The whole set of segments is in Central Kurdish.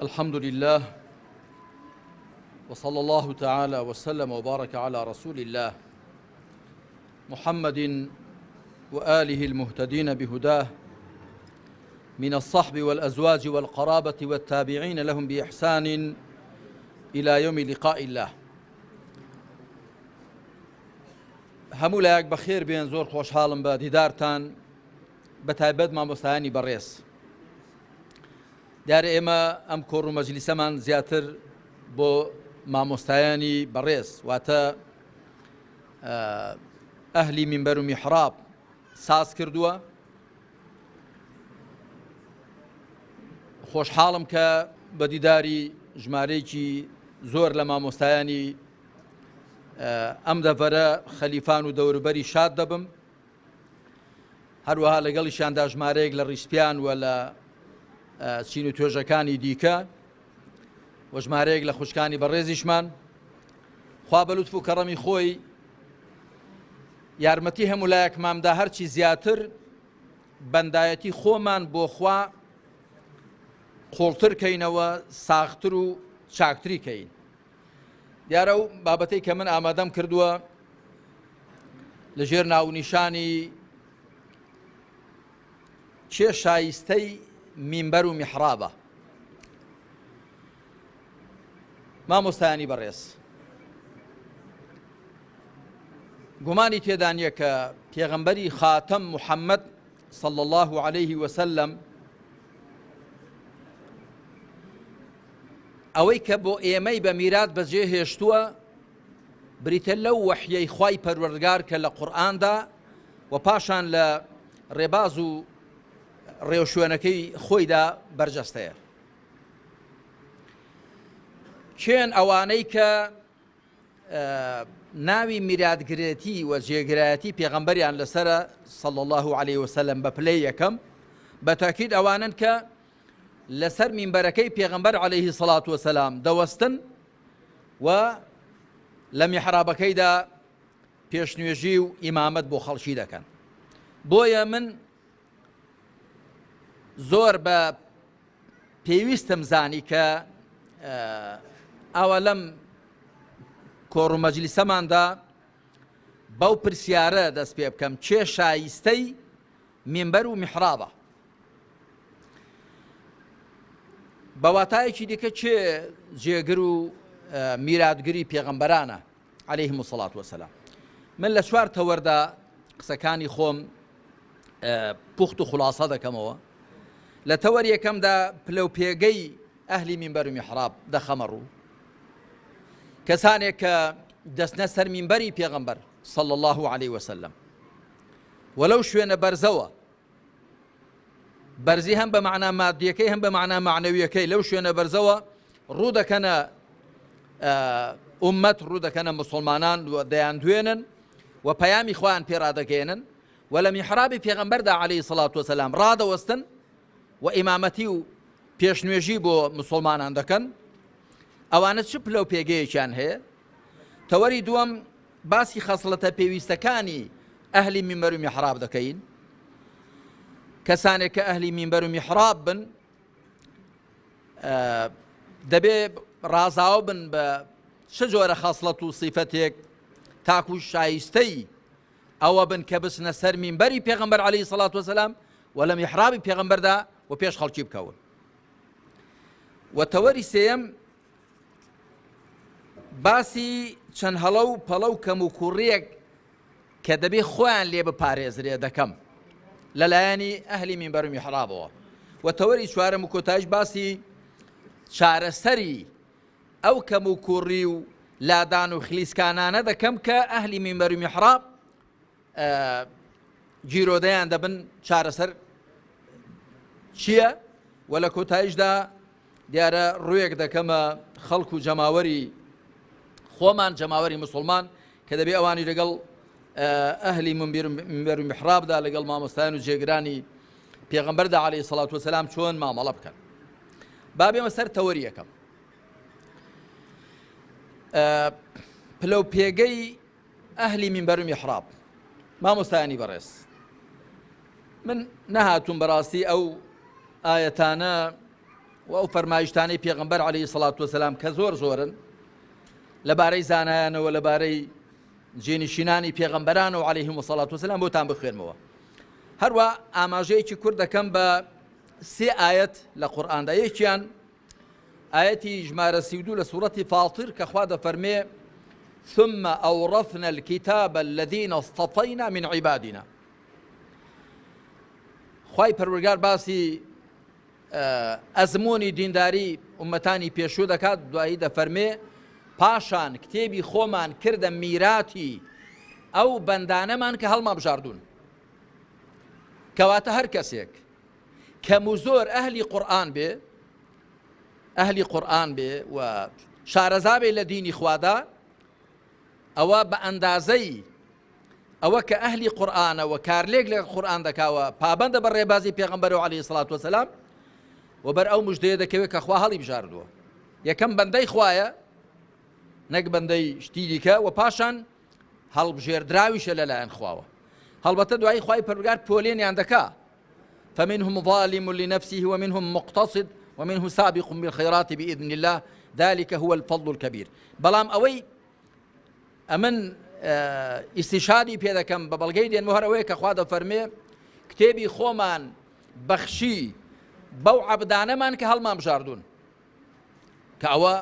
الحمد لله وصلى الله تعالى وسلم وبارك على رسول الله محمد وآله المهتدين بهداه من الصحب والأزواج والقرابة والتابعين لهم بإحسان إلى يوم لقاء الله. هەموو لایەک بەخێر بێن، زۆر خۆشحاڵم بە دیدارتان، بەتایبەت مامۆستایانی بەڕێز. دیارە ئێمە ئەم کۆڕ و مەجلیسەمان زیاتر بۆ مامۆستایانی بەڕێز واتە ئەهلی منبەر و میحراب ساز کردووە. خۆشحاڵم کە بە دیداری ژمارەیەکی زۆر لە مامۆستایانی ئەم دەڤەرە خەلیفان و دەوروبەری شاد دەبم. هەروەها لەگەڵیشیاندا ژمارەیەک لە ڕیسپیان و لە چین و توێژەکانی دیکە و ژمارەیەک لە خوشکانی بەڕێزیشمان. خوا بە لوتف و کەڕەمی خۆی یارمەتی هەموو لایەکماندا هەرچی زیاتر بەندایەتی خۆمان بۆ خوا قوڵتر کەینەوە، ساختر و چاکتری کەین. دیارە و بابەتەی کە من ئامادەم کردووە لەژێر ناونیشانی چێ شایستەی منبەر و میحرابە. مامۆستایانی بەڕێز، گومانی تێدا نییە کە پێغەمبەری خاتەم محەممەد صلی الله عليه وسلم ئەوەی کە بۆ ئێمەی بە میرات بەجێ هێشتووە بریتە لەو وەحیەی خوای پەروەردگار کە لە قورئاندا و پاشان لە ڕێباز و ڕێوشوێنەکەی خۆیدا بەرجەستەیە. چێن ئەوانەی کە ناوی میراتگرێتی و جێگرایەتی پێغەمبەریان لەسرە صلی الله عليه وسلم بە پلەی یەکەم، بە تاکید ئەوانن کە لەسەر منبەرەکەی پێغەمبەر عليه الصلاة والسلام دەوەستن و لە میحرابەکەیدا پێشنوێژی و ئیمامەت بۆ خەڵکی دەکەن. بۆیە من زۆر بە پێویستم زانی کە ئەوە لەم کۆڕ و مەجلیسەماندا بەو پرسیارە دەست پێ بکەم: چێ شایستەی منبەر و میحرابە؟ بەواتایەکی دیکە چێ جێگر و میراتگری پێغەمبەرانە عەلەیهیم الصەڵات وەسەلام. من لە چوار تەوەردا قسەکانی خۆم پوخت و خولاسە دەکەمەوە. لە تەوەر یەکەمدا پلەپێگەی ئەهلی منبەر و میحراب دەخەمە ڕوو، کەسانێک کە دەستنە سەر منبەری پێغەمبەر صلی الله عليه وسلم وەلەو شوێنە بەرزەوە، بەرزی هەم بە معنای مادیەکەی هەم بە معنای معنەویەکەی، لەو شوێنە بەرزەوە ڕوو دەکەنە ئومەت، ڕوو دەکەنە مسلمانان و دەیاندوێنن و پەیامی خۆیان پێڕادەگەێنن و لە میحرابی پێغەمبەردا عەلەیهی سەڵات وەسەلام ڕادەوەستن و ئیمامەتی و پێشنوێژی بۆ مسلمانان دەکەن. ئەوانە چ پلە و پێگەیەکیان هەیە؟ تەوەری دووەم باسی خەسڵەتە پێویستەکانی ئەهلی منبەر و میحراب دەکەین. کەسانێک کە ئەهلی منبەر و میحراب بن دەبێ ڕازاوە بن بە چ جۆرە خەسڵەت و سیفەتێک تاکو شایستەی ئەوە بن کە بچنە سەر منبەری پێغەمبەر عەلەیهی سەڵات وەسەلام و لە میحرابی پێغەمبەردا و پێش خەڵکی بکەون. و تەوەری سێیەم باسی چەند هەڵە و پەڵە و کەم و کوڕیەک کە دەبێ خۆیان لێ بپارێزرێ دەکەم لەلایەنی ئەهلی منبەر و میحرابەوە. و تەوەری چوارەم و کۆتایش باسی چارەسەری ئەو کەم و کوڕی و لادان و خلیسکانانە دەکەم کە ئەهلی منبەر و میحراب گیرۆدەیان دەبن چارەسەر چییە. و لە کۆتایشدا دیارە ڕوویەک دەکەمە خەڵک و جەماوەری خۆمان، جەماوەری مسلمان کە دەبێ ئەوانی لەگەڵ ئەهلی منبەر و میحرابدا لەگەڵ مامۆستایان و جێگرانی پێغەمبەردا عەلەیهی سەڵات وەسەلام چۆن مامەڵە بکەن. با بێمە سەر تەوەری یەکەم، پلەپێگەی ئەهلی منبەر و میحراب. مامۆستایانی بەڕێز، من نەهاتوم بەڕاستی ئەو ئایەتانە و ئەو فەرمایشتانەی پێغەمبەر عەلەیهی سەڵات وەسەلام کە زۆر زۆرن لەبارەی زانایانەوە لەبارەی جێنشینانی پێغەمبەرانەوە عەلەیهیمو سەڵات وەسەلام بۆتان بخوێنمەوە. هەروە ئاماژەیەکی کورد دەکەم بە 3 ئاەت لە قورئاندا. یەکیان ئاەتی ژمارە 32 لە سوورەتی فاتر کە خوا دەفەرمێ ثم أورثنا الكتاب الذين اصطفينا من عبادنا. خوای پەروەردگار باسی ئەزمموی دینداری ئومەتانی پێشوو دەکات، دوایی دەفەرمێ پاشان کتێبی خۆمان کردە میراتی ئەو بەندانەمان کە هەڵمابژاردوون. کەواتە هەر کەسێک کەم و زۆر ئەهلی قورئان بێ و شارەزا بێ لە دینی خوادا، ئەوە بە ئەندازەی ئەوە کە ئەهلی قورئانەوە کارلێک لە قورئان دەکاوە پابەندە بە ڕێبازی پێغەمبەرەوە عەلەیهی سەڵات وەسەلام و بەر ئەو موژدەیە دەکەوێت کە خوا هەڵی بژاردووە. یەکەم بەندەی خوایە نەک بەندەی شتی دیکە، و پاشان هەڵبژێردراویشە لەلایەن خواوە. هەڵبەتە دوایی خوای پەروەردگار پۆلێنیان دەکا فمنهم ظالم لنفسه ومنهم مقتصد ومنه سابق بالخيرات بإذن الله ذلك هو الفضل الكبير. بەڵام ئەوەی ئەمن ئیستیشادی پێ دەکەم بە بەڵگەی دێنمەوە هەر ئەوەیە کە خوا دەفەرمێ کتێبی خۆمان بەخشی بەو عەبدانەمان کە هەڵمان بژاردوون، کە ئەوە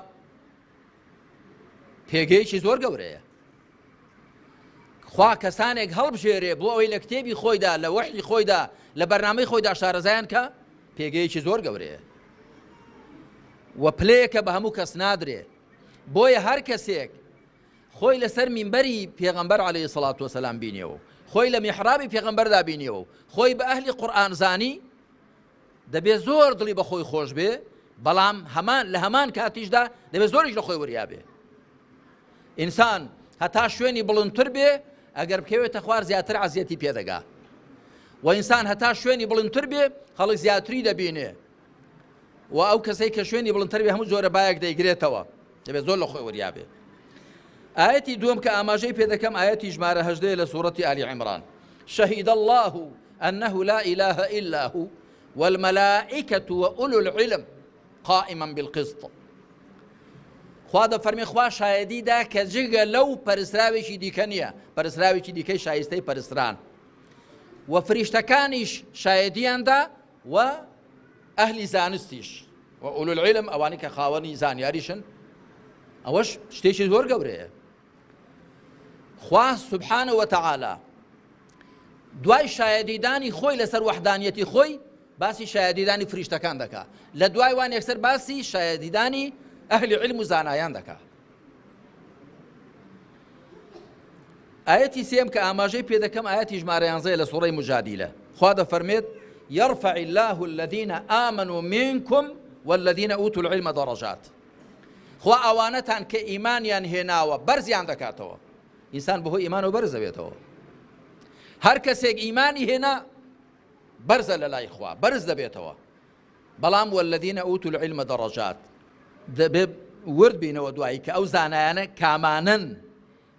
پێگەیەکی زۆر گەورەیە. خوا کەسانێک هەڵبژێرێ بۆ ئەوەی لە کتێبی خۆیدا لە وەحی خۆیدا لە بەرنامەی خۆیدا شارەزایان کە پێگەیەکی زۆر گەورەیە و پلەیەکە بە هەموو کەس نادرێ. بۆیە هەر کەسێک خۆی لەسەر مینبەری پێغەمبەر عەلەیهی سەڵات وەسەلام بینێەوە، خۆی لە میحرابی پێغەمبەردا بینێەوە، خۆی بە ئەهلی قورئان زانی، دەبێت زۆر دڵی بە خۆی خۆش بێ، بەڵام لە هەمان کاتیشدا دەبێت زۆریش لە خۆی وریابێ. ئینسان هەتا شوێنی بڵندتر بێ ئەگەر بکەوێتە خوار زیاتر عەزیەتی پێدەگا، و ئینسان هەتا شوێنی بڵندتر بێ خەڵک زیاتری دەبینێ، و ئەو کەسەی کە شوێنی بڵندتر بێ هەموو جۆرە بایەک دەیگرێتەوە، دەبێت زۆر لە خۆی وریابێ. ئاەتی دووەم کە ئاماژەی پێ دەکەم ئاەتی ژمارە 18 لە سوورەتی ئالی عیمران شهد الله أنه لا إله إلا هو والملائكة وأولو العلم قائما بالقسط. خوا دەفەرمێ خوا شایەدی دا کە جگە لەو پەرستراوێکی دیکە نییە، پەرستراوێکی دیکەی شایستەی پەرستران، و فریشتەکانیش شایەدیاندا و ئەهلی زانستیش و ئولو العلم ئەوانی کە خاوەنی زانیاریشن. ئەوەش شتێکی زۆر گەورەیە. خوا سبحانه وتعالى دوای شایەدیدانی خۆی لەسەر وەحدانیەتی خۆی باسی شایەدیدانی فریشتەکان دەکا، لە دوای وان یەکسەر باسی شایەدیدانی ئەهلی علم و زانایان دەکا. ئاەتی سێم کە ئاماژەی پێ دەکەم ئاەتی ژمارە 11 لە سوورەی مجادیلە. خوا دەفەرمێت يرفع الله الذين آمنوا منكم والذين أوتوا العلم درجات. خوا ئەوانەتان کە ئیمانیان هێناوە بەرزیان دەکاتەوە. ئینسان بەهۆی ئیمانەوە بەرز دەبێتەوە. هەر کەسێک ئیمانی هێنا بەرزە لە لای خوا، بەرز دەبێتەوە. بەڵام والذين أوتوا العلم درجات دەبێت ورد بینەوە دوایی کە ئەو زانایانە کامانن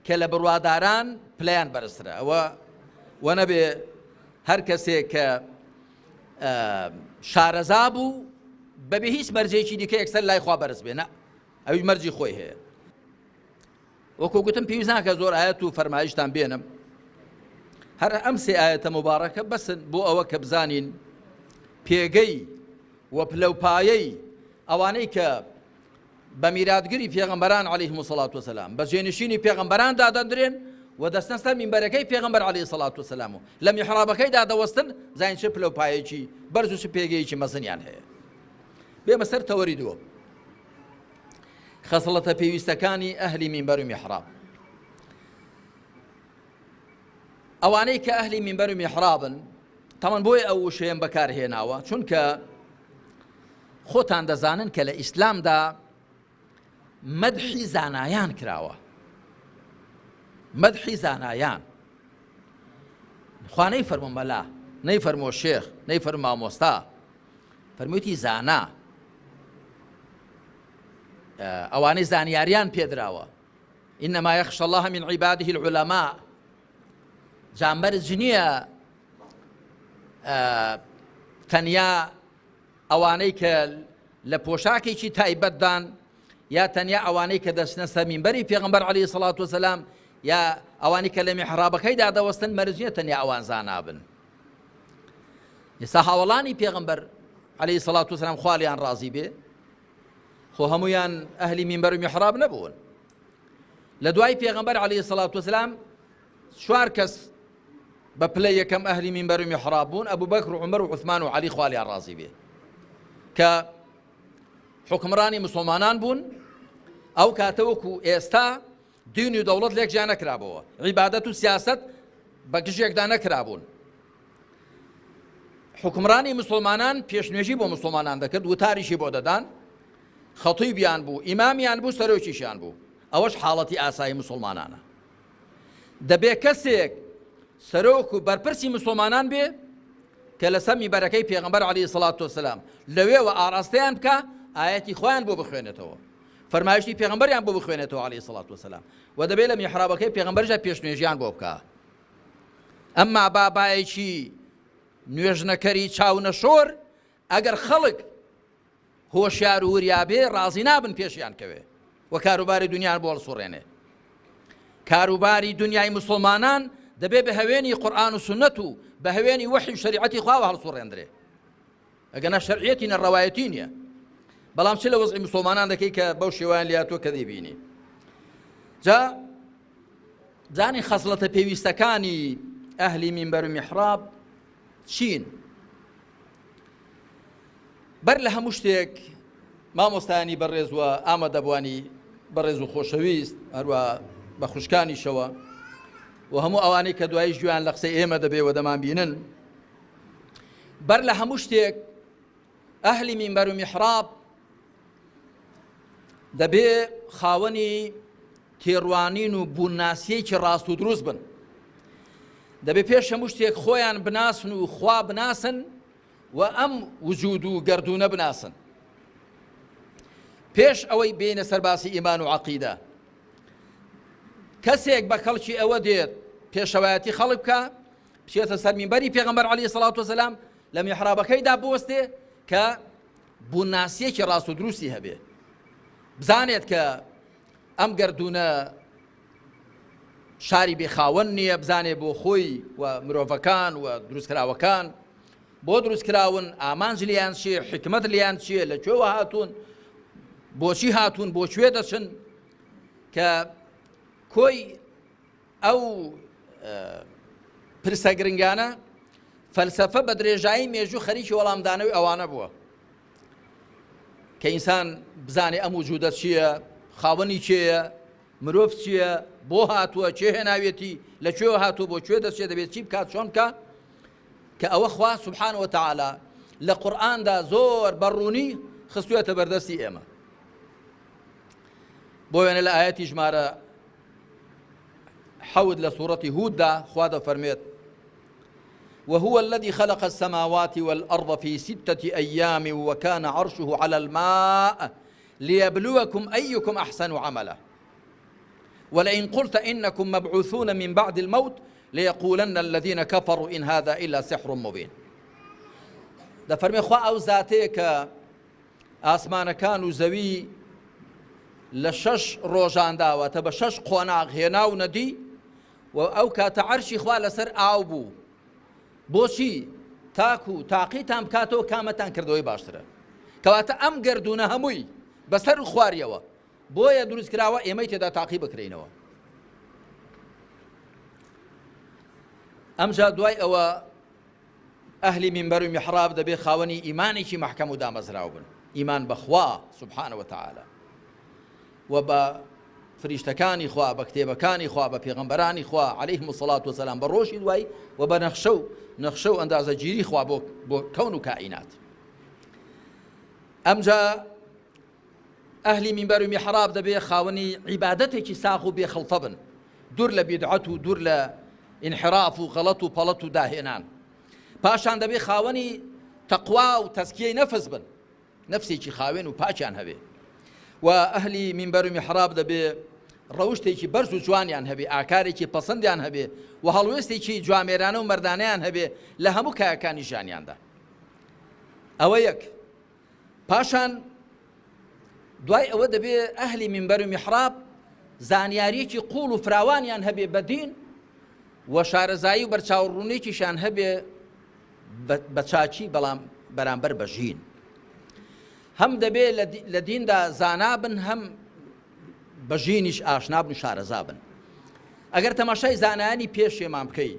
کە لە بڕواداران پلەیان بەرزترە. ئەوە وە نەبێ هەر کەسێک کە شارەزا بوو بەبێ هیچ مەرجێکی دیکە یەکسەر لای خوا بەرز بێ، نە، ئەویش مەرجی خۆی هەیە. وەکو گوتم پێویست ناکە زۆر ئاەت و فەرمایشتان بێنم، هەر ئەم 3 ئاەتە مبارەکە بەسن بۆ ئەوە کە بزانین پێگەی و پلەپایەی ئەوانەی کە بە میراتگری پێغەمبەران عەلەیهیمو سەڵات وەسەلام بە جێنشینی پێغەمبەران دادەندرێن و دەستن سەر مینبەرەکەی پێغەمبەر عەلەیهی سەڵات وەسەلام و لە میحرابەکەی دادەوەستن زانین چ پلەپایەکی بەرز و چ پێگەیەکی مەزنیان هەیە. بێمە سەر تەوەری دووەم، خەسڵەتە پێویستەکانی ئەهلی مینبەر و میحراب. ئەوانەی کە ئەهلی مینبەر و میحرابن تەمان بۆی ئەو وشەیەم بەکارهێناوە، چونکە خۆتان دەزانن کە لە ئیسلامدا مەدحی زانایان کراوە، مەدحی زانایان. خوا نەیفەرموو مەلا، نەیفەرموو شێخ، نەیفەرموو مامۆستا، فەرموویەتی زانا. ئەوانەی زانیاریان پێدراوە ئینەما یەخشە الله من عیباده العولەما. جامبەرز نییە تەنیا ئەوانەی کە لە پۆشاکێکی تایبەتدان یا تەنیا ئەوانەی کە دەچنە سەر مینبەری پێغەمبەر عەلەیهی سەڵات وسەلام یا ئەوانی کە لە میحرابەکەیدا دەوەستن مەرج نییە تەنیا ئەوان زانابن. ئێستا هاوڵانی پێغەمبەر عەلەیهی سەڵات وسەلام خوا لێیان ڕازی بێ خۆ هەموویان ئەهلی مینبەر و میحراب نەبوون. لە دوای پێغەمبەر عەلەیهی سەڵات وسەلام 4 کەس بە پلەی یەکەم ئەهلی مینبەر و میحراب بوون، ئەبوو بەکر و عومەر و عوسمان و عەلی خوا لێیان ڕازی بێ کە حکمڕانی مسلمانان بوون. ئەو کاتە وەکو ئێستا دین و دەوڵەت لێک جیا نەکرابەوە، عیبادەت و سیاسەت بە گژێکدا نەکرابوون. حکمڕانی مسلمانان پێشنوێژی بۆ مسلمانان دەکرد، وتاریشی بۆ دەدان، خەتیبیان بوو، ئیمامیان بوو، سەرۆکیشیان بوو. ئەوەش حاڵەتی ئاسایی مسلمانانە. دەبێ کەسێک سەرۆک و بەرپرسی مسلمانان بێ کە لەسەر میبەرەکەی پێغەمبەر عەلەیهی سەڵات وسەلام لەوێوە ئاراستەیان بکە، ئایەتی خۆیان بۆ بخوێنێتەوە، فەرمایشتی پێغەمبەریان بۆ بخوێنێتەوە عەلەیهی سەڵات وسەلام، و دەبێت لە میحرابەکەی پێغەمبەرجا پێشنوێژیان بۆ بکە. ئەمما بابایەکی نوێژنەکەری چاونەشۆر ئەگەر خەڵک هۆشیار و وریابێ ڕازی نابن پێشیان کەوێ و کاروباری دنیان بۆ هەڵسوڕێنێ. کاروباری دنیای مسلمانان دەبێت بە هەوێنی قورئان و سنەت و بە هەوێنی وحی و شەریعەتی خواوە هەڵسوڕێندرێ، ئەگەنا شەرعیەتی نەڕەوایەتی نییە. بەڵام چ لە وەزعی مسلمانان دەکەی کە بەو شێوەیان لێهاتووە کە دەیبینی. جا زانی خەسڵەتە پێویستەکانی ئەهلی مینبەر و میحراب چین؟ بەر لە هەموو شتێک مامۆستایانی بەڕێز و ئامادەبوانی بەڕێز و خۆشەویست هەروە بە خوشکانیشەوە و هەموو ئەوانەی کە دوایی گویان لە قسەی ئێمە دەبێ و دەمان بینن، بەر لە هەموو شتێک ئەهلی مینبەر و میحراب دەبێ خاوەنی تێڕوانین و بووناسیەیەکی ڕاست و دروست بن. دەبێ پێش هەموو شتێک خۆیان بناسن و خوا بناسن و ئەم وجود و گەردوونە بناسن. پێش ئەوەی بینە سەرباسی ئیمان و عەقیدە، کەسێک بە کەڵکی ئەوە دێت پێشەوایەتی خەڵک بکە، بچێتە سەر مینبەری پێغەمبەر عەلەیهی سەڵات وسەلام لە میحرابەکەیدا بوەستێ کە بووناسیەکی ڕاست و دروستی هەبێ، بزانێت کە ئەم گەردوونە شاری بێخاوەن نییە، بزانێت بۆ خۆی و مرۆڤەکان و دروستکراوەکان بۆ دروستکراون، ئامانج لیان چیە، حکمت لیان چیە، لەکوێوە هاتوون، بۆچی هاتوون، بۆکوێ دەچن، کە کۆی ئەو پرسە گرنگانە فەلسەفە بە درێژایی مێژوو خەریکی وەڵامدانەوەی ئەوانە بووە کە ئینسان بزانێ ئەم وجودە چییە، خاوەنی چێیە، مرۆڤ چییە، بۆ هاتووە، چێ هێناوێتی، لەکوێوە هاتووە، بۆکوێ دەچێت، دەبێت چی بکات، چۆن بکە، کە ئەوە خوا سوبحانەوە وتەعالا لە قورئاندا زۆر بەڕوونی خستووەتە بەردەستی ئێمە. بۆ وێنە لە ئایەتی ژمارە 7 لە سوورەتی هوددا خوا دەفەرمێت: وهو الذي خلق السماوات والأرض في 6 أيام وكان عرشه على الماء ليبلوكم أيكم أحسن عملا ولئن قلت إنكم مبعوثون من بعد الموت ليقولن الذين كفروا إن هذا إلا سحر مبين. دەفەرمێ خوا ئەو زاتەیە کە ئاسمانەکان و زەوی لە 6 ڕۆژان داوەتە بە 6 قۆناغ هێنا و نەدی و ئەو کاتە عەرشی خوا لەسەر ئاو بوو. بۆچی؟ تاکو تاقیتان بکاتەوە کامەتان کردەوەی باشترە، کەواتە ئەم گەردوونە هەمووی بەسەر خواریەوە بۆیە دروست کراوە ئێمەی تێدا تاقی بکرینەوە. ئەمجا دوای ئەوە ئەهلی مینبەر و میحراب دەبێ خاوەنی ئیمانێکی مەحکەم و دامەزراو بن، ئیمان بەخوا سوبحانەوە وتەعالا و بە فریشتەکانی خوا، بە کتێبەکانی خوا، بە پێغەمبەرانی خوا عەلەیهیمو سەڵات وسەلام، بە ڕۆژی دوای و بە نەخشە و ئەندازەگیری خوا بۆ کەون و کائینات. ئەمجا ئەهلی مینبەر و میحراب دەبێ خاوەنی عیبادەتێکی ساغ و بێخەڵتە بن، دوور لە بیدعەت و دوور لە انحراف و غەڵەت و پەڵەت و داهێنان. پاشان دەبێ خاوەنی تەقوا و تەزکیەی نەفس بن، نەفسێکی خاوێن و پاچیان هەبێ. و ئەهلی مینبەر و میحراب دەبێ ڕەوشتێکی بەرز و جوانیان هەبێ، ئاکارێکی پەسەندیان هەبێ و هەڵوێستێکی جوامێرانە و مەردانەیان هەبێ لە هەموو کایەکانی ژیانیاندا. ئەوە یەک. پاشان دوای ئەوە دەبێ ئەهلی منبەر و میحراب زانیاریەکی قوڵ و فراوانیان هەبێ بەدین و شارەزایی و بەرچاوڕوونێکیشان هەبێ بە چاچی بەڵام بەرامبەر بەژین هەم دەبێ لە دیندا زانا بن هەم بەژینیش ئاشنا بن و شارەزا بن ئەگەر تەماشای زانایانی پێشێمان بکەی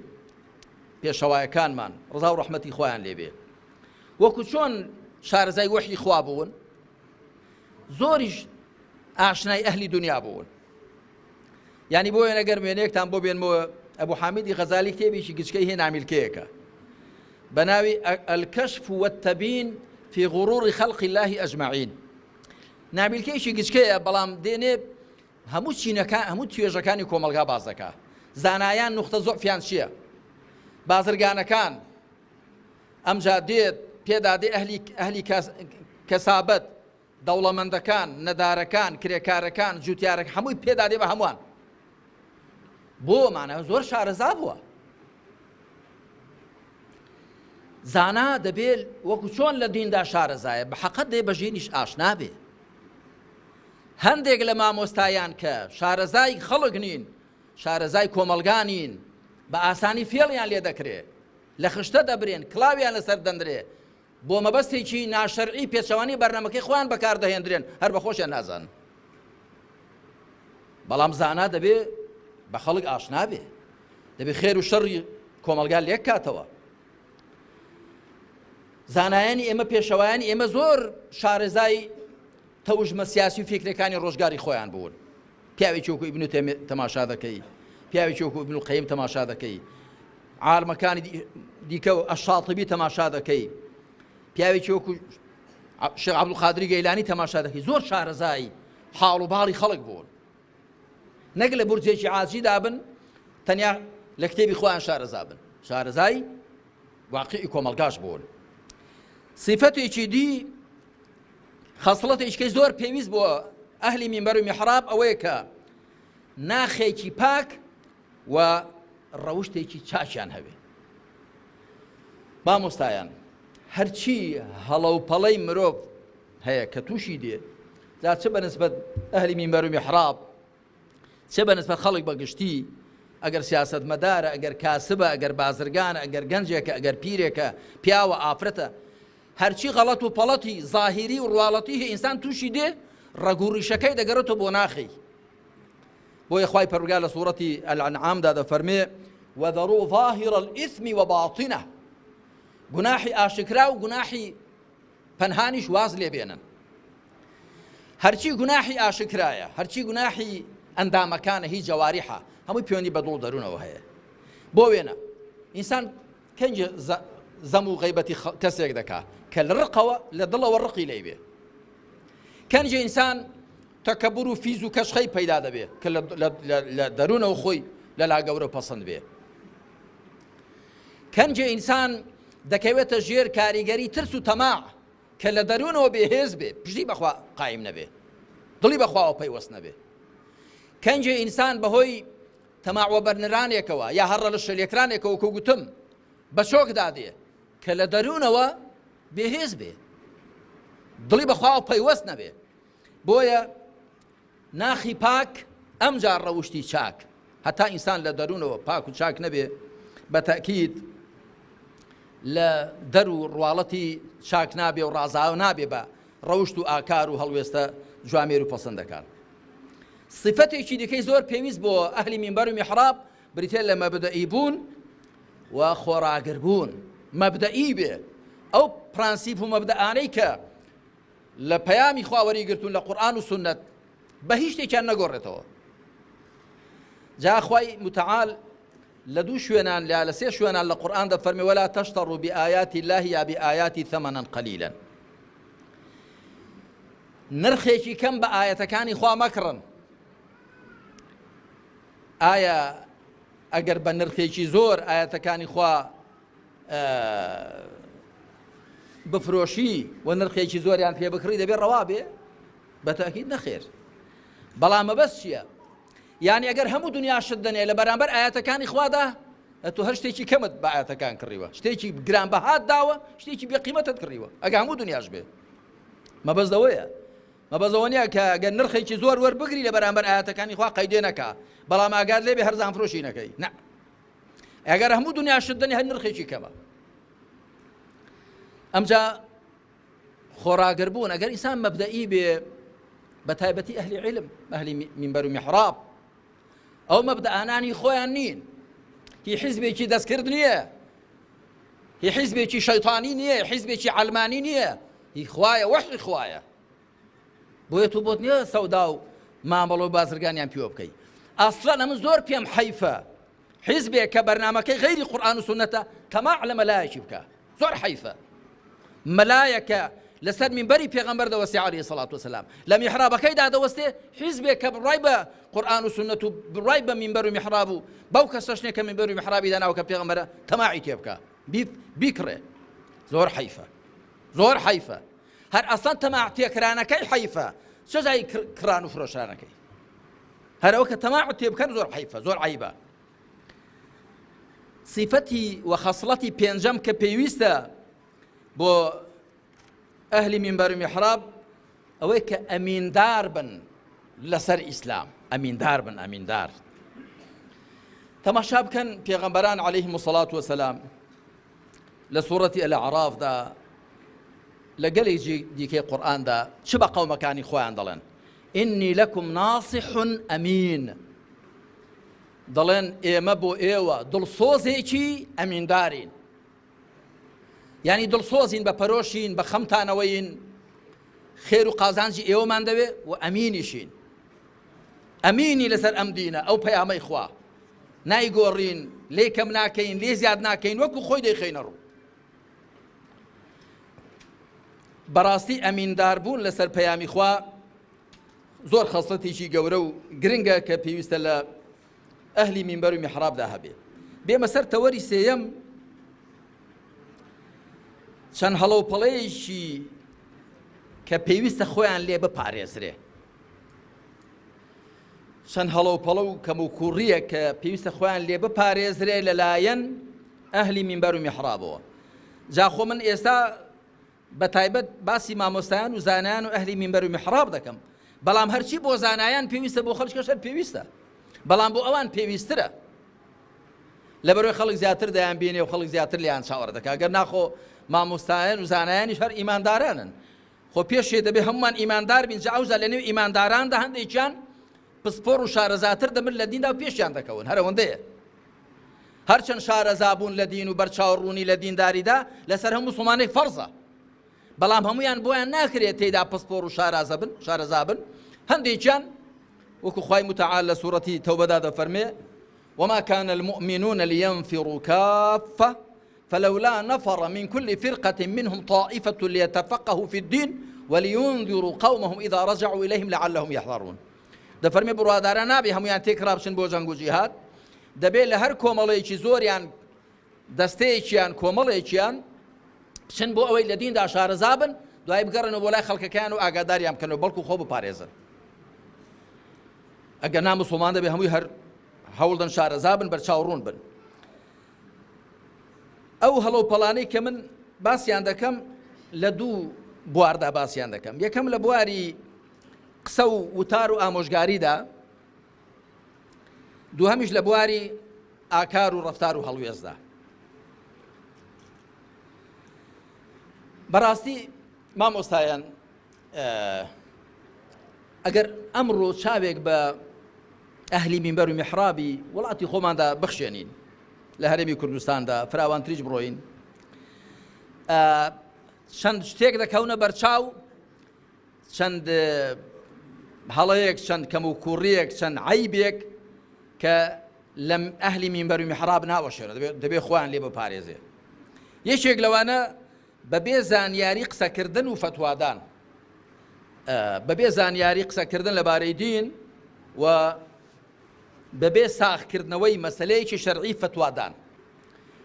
پێشەوایەکانمان ڕزا و ڕەحمەتی خۆیان لێبێ وەکو چۆن شارەزای وەحی خوا بوون زۆریش ئاشنای ئەهلی دنیا بوون یعنی بۆ وێنە گەر وێنەیەکتان بۆ بێنمەوە ئەبوو حامدی غەزالی کتێبێکی گچکەی هەیە نامیلکەیەکە بە ناوی الکەشف والتەبین في غرور خلق الله ئەجمەعین نامیلکەیەکی گچکەیە بەڵام دێنێ هەموو چینەکان هەموو توێژەکانی کۆمەلگا باز دەکا زانایان نوختە زۆفیان چییە بازرگانەکان ئەمجا دێت پێدا دێ ئەهلی کەسابەت دەوڵەمەندەکان نەدارەکان کرێکارەکان جوتیارەکان هەمووی پێدا دێ بە هەمووان بۆ مانە زۆر شارەزا بووە زانا دەبێت وەکو چۆن لە دیندا شارەزایە بە حەقەت دێ بەژینیش ئاشنا بێ هەندێک لە مامۆستایان کە شارەزای خەڵک نین شارەزای کۆمەلگانین بە ئاسانی فێڵیان لێ دەکرێت لە خشتە دەبرێن کڵاویان لەسەر دەندرێ بۆ مەبەستێکی ناشەرعی پێچەوانی بەرنامەکەی خۆیان بەکاردەهێنرێن هەر بە خۆشیان نازان بەڵام زانا دەبێ بە خەڵک ئاشنا بێ دەبێ خێر و شەڕی کۆمەلگا لێک کاتەوە زانایانی ئێمە پێشەوایانی ئێمە زۆر شارەزای تەوژمە سیاسی و فکرەکانی ڕۆژگاری خۆیان بوون پیاوێکی وەکو ئیبن تەیمیە تەماشا دەکەی پیاوێکی وەکو ئیبن القەیم تەماشا دەکەی عالمەکانی دیکە و ئەشاتیبی تەماشا دەکەی پیاوێکی وەکو شێخ عەبدولقادری گەیلانی تەماشا دەکەی زۆر شارەزای حاڵ و باڵی خەڵک بوون نەک لە بورجێکی عاجی دابن تەنیا لە کتێبی خۆیان شارەزا بن شارەزای واقعی کۆمەلگاش بوون صفەتێکی دی خەسڵەتێکی زۆر پێویست بۆ ئەهلی منبەر و میحراب ئەوەیە کە ناخێکی پاک و ڕەوشتێکی چاچیان هەبێ مامۆستایان هەرچی هەڵە و پەڵەی مرۆڤ هەیە کە تووشی دێ جا چ بەنسبەت ئەهلی منبەر و میحراب چ بەنسبەت خەڵک بەگشتی ئەگەر سیاسەتمەدارە ئەگەر کاسبە ئەگەر بازرگانە ئەگەر گەنجێکە ئەگەر پیرێکە پیاوە ئافرەتە هەرچی غەڵەت و پەڵەتی زاهیری و ڕواڵەتی هەیە ئینسان تووشی دێ ڕەگوڕیشەکەی دەگەڕێتەوە بۆ ناخی بۆیە خوای پەروەردگار لە سوورەتی الأنعامدا دەفەرمێ وذروا ظاهر الإثم وباطنه گوناحی ئاشکرا و گوناحی پەنهانیش واز لێ بێنن هەرچی گوناحی ئاشکرایە هەرچی گوناحی ئەندامەکانە هیچ جەواریحە هەمووی پەیوەندی بە دڵ و دەروونەوە هەیە بۆ وێنە ئینسان کەنجە زەم و غەیبەتی کەسێک دەکا کە لە ڕقەوە لە دڵەوە ڕقی لێ بێ کەنجە ئینسان تەکەبور و فیز و کەشخەی پەیدا دەبێ کە لە دەروونەوە خۆی لە لا گەورە پەسەند بێ کەنجە ئینسان دەکەوێتە ژێر کاریگەری ترس و تەماع کە لە دەروونەوە بێهێز بێ پشتی بەخوا قایم نەبێ دڵی بەخواوە پەیوەست نەبێ کەنجە ئینسان بەهۆی تەماعوە بەرنرانێکەوە یا هەڕە لە شەلێکرانێکەوە کە گوتم بە شۆک دادێ کە لە دەروونەوە بێهێز بێ دڵی بەخواوە پەیوەست نەبێ بۆیە ناخی پاک ئەمجار ڕەوشتی چاک هەتا ئینسان لە دەروونەوە پاک و چاک نەبێ بە تەکید لە دەر و ڕواڵەتی چاک نابێ و ڕازاو نابێ بە ڕەوشت و ئاکار و هەڵوێستە جوامێر و پەسەندەکان صفەتێکی دیکەی زۆر پێویست بۆ ئەهلی منبەر و میحراب بریتێ لە مەبدەئی بوون و خۆراگر بوون مەبدەئی بێ ئەو پرانسیپ و مەبدەئانەی کە لە پەیامی خوا وەریگرتوون لە قورئان و سونەت بە هیچ شتێکیان نەگۆڕێتەوە جا خوای متعال لە دوو شوێنان لە سێ شوێنان لە قورئان دەفەرمێ ولا تشتروا بآيات الله یا بآياتي ثمنا قليلا نرخێکی کەم بە ئاەتەکانی خوا مەکڕن ئایا ئەگەر بە نرخێکی زۆر ئاەتەکانی خوا بفرۆشی و نرخێکی زۆریان پێ بکڕی دەبێت ڕەوا بێ بە تاکید نەخێر بەڵام مەبەست چییە یعنی ئەگەر هەموو دنیا شت دەنێ لە بەرامبەر ئاەتەکانی خوادا ئەتۆ هەر شتێکی کەمت بە ئاەتەکان کڕیوە شتێکی گرانبەهات داوە شتێکی بێقیمەتت کڕیوە ئەگە هەموو دنیاش بێ مەبەست ئەوەیە مەبەزەوە کە گەر نرخێکی زۆر وەربگری لە بەرامبەر ئاەتەکانی خوا قەیدێ نەکا بەڵام ئاگات لێبێ هەرزان فرۆشی نەکەی نه ئەگەر هەموو دنیا شدنی هەر نرخێکی کەمە ئەمجا خۆراگربوون ئەگەر ئینسان مەبدەئی بێ بە تایبەتی ئەهلی علم ئەهلی منبەر و میحراب ئەو مەبدەئانانی خۆیان نین هی حیزبێکی دەستکرد نییە هی حیزبێکی شەیطانی نییە حیزبێکی عەلمانی نییە هی خوایە وەحی خوایە بۆیە تو بۆت نییە سەودا و مامەڵە و بازرگانیان پێوە بکەی ئەسڵەن ئەمن زۆر پێم حەیفە حیزبێک کە بەرنامەکەی غەیری قورئان و سونەتە تەماع لە مەلایەکی بکە زۆر حەیفە مەلایەکە لەسەر منبەری پێغەمبەر دەوەستی عەلەیهی سەڵات وسەلام لە میحرابەکەیدا دەوەستێ حیزبێک کە بڕای بە قورئان و سونەت و بڕای بە منبەر و میحراب و بەو کەسەشنێ کە منبەر و میحرابی داناوە کە پێغەمبەرە تەماعی تێ بکە بیکڕێ زۆر حەیفە زۆر حەیفە هەر ئەسڵەن تەماع تێکرانەکەی حەیفە چه جای کران و فرۆشانەکەی هەرەوە کە تەماع تێ بکەن زۆر حەیفە زۆر عەیبە صفەتی و خەسڵەتی پێنجەم کە پێویستە بۆ ئەهلی منبەر و میحراب ئەوەی کە ئەمیندار بن لەسەر ئیسلام ئەمیندار بن ئەمیندار تەماشا بکەن پێغەمبەران عەلەیهیم السەڵات وەسەلام لە سوورەتی ئەلەعرافدا لە گەلێکی دیکەی قورئاندا چ بە قەومەکانی خۆیان دەڵێن ئینی لەکم ناصح ئەمین دەڵێن ئێمە بۆ ئێوە دڵسۆزێکی ئەمیندارین یعنی دڵسۆزین بە پەرۆشین بە خەمتانەوەین خێر و قازانجی ئێوەمان دەوێ و ئەمینیشین ئەمینی لەسەر ئەم دینە ئەو پەیامەی خوا نایگۆڕین لێ کەم ناکەین لێ زیاد ناکەین وەکو خۆی دەیخەینە ڕوو بەڕاستی ئەمینداربوون لەسەر پەیامی خوا زۆر خەسڵەتێکی گەورە و گرنگە کە پێویستە لە ئەهلی منبەر و میحرابدا هەبێ بێمە سەر تەوەری سێیەم چەند هەڵەوپەڵەیەکی کە پێویستە خۆیان لێ بپارێزرێ چەند هەڵەوپەڵە و کەم و کوڕیە کە پێویستە خۆیان لێ بپارێزرێ لەلایەن ئەهلی منبەر و میحرابەوە جاخۆ من ئێستا بە تایبەت باسی مامۆستایان و زانایان و ئەهلی منبەر و میحراب دەکەم بەڵام هەرچی بۆ زانایان پێویستە بۆ خەڵکیش هەر پێویستە بەڵام بۆ ئەوان پێویسترە لەبەرەوەی خەڵک زیاتر دەیان بینێ و خەڵک زیاتر لیان چاوەڕ دەکا گەر ناخۆ مامۆستایان و زانایانیش هەر ئیماندارانن خۆ پێشێ دەبێ هەمومان ئیماندار بین جا ئەوجا لەنێو ئیمانداراندا هەندێکیان پسپۆڕ و شارەزاتر دەمن لە دیندا و پێشیان دەکەون هەرەوەندەیە هەرچەند شارەزابوون لە دین و بەرچاوڕوونی لە دینداریدا لەسەر هەموو موسڵمانێک فەرزە بەڵام هەمویان بۆیان ناکرێت تێیدا پسپۆڕ و شارەزابن هەندێکیان وەکو خوای متعال لە سوورەتی تەوبەدا دەفەرمێ وما كان المؤمنون لينفروا كافة فلولا نفر من كل فرقة منهم طائفة ليتفقهوا في الدين ولينذروا قومهم إذا رجعوا إليهم لعلهم يحذرون دەفەرمێ بڕواداران نابێ هەمویان تێکرا بچن بۆ جەنگ و جیهاد دەبێت لە هەر کۆمەڵەیەکی زۆریان دەستەیەکیان کۆمەڵێکیان بچن بۆ ئەوەی لە دیندا شارەزابن دوای بگەڕنەوە بۆ لای خەڵکەکان و ئاگاداریان بکەنەوە بەڵکو خۆ بپارێزن ئەگەر ناموسڵمان دەبێ هەمووی هەر هەوڵدن شارەزابن بەرچاوڕوون بن ئەو هەڵەوپەڵانەی کە من باسییان دەکەم لە دوو بواردا باسییان دەکەم یەکەم لە بواری قسە و وتار و ئامۆژگاریدا دووهەمیش لە بواری ئاکار و ڕەفتار و هەڵوێزدا بەڕاستی مامۆستایان ئەگەر ئەمڕۆ چاوێک بە ئەهلی منبەر و میحرابی وڵاتی خۆماندا بخشێنین لە هەرێمی کوردستاندا فراوانتریش بڕۆین چەند شتێک دەکەونە بەرچاو چەند هەڵەیەک چەند کەم و کوڕیەک چەند عەیبێک کە لەم ئەهلی منبەر و میحراب ناوەشێنە دەبێ خۆیان لێ بپارێزێ یەکێک لەوانە بەبێ زانیاری قسەکردن و فتوادان بەبێ زانیاری قسەکردن لەبارەی دین و بەبێ ساغکردنەوەی مەسەلەیەکی شەرعی فتوادان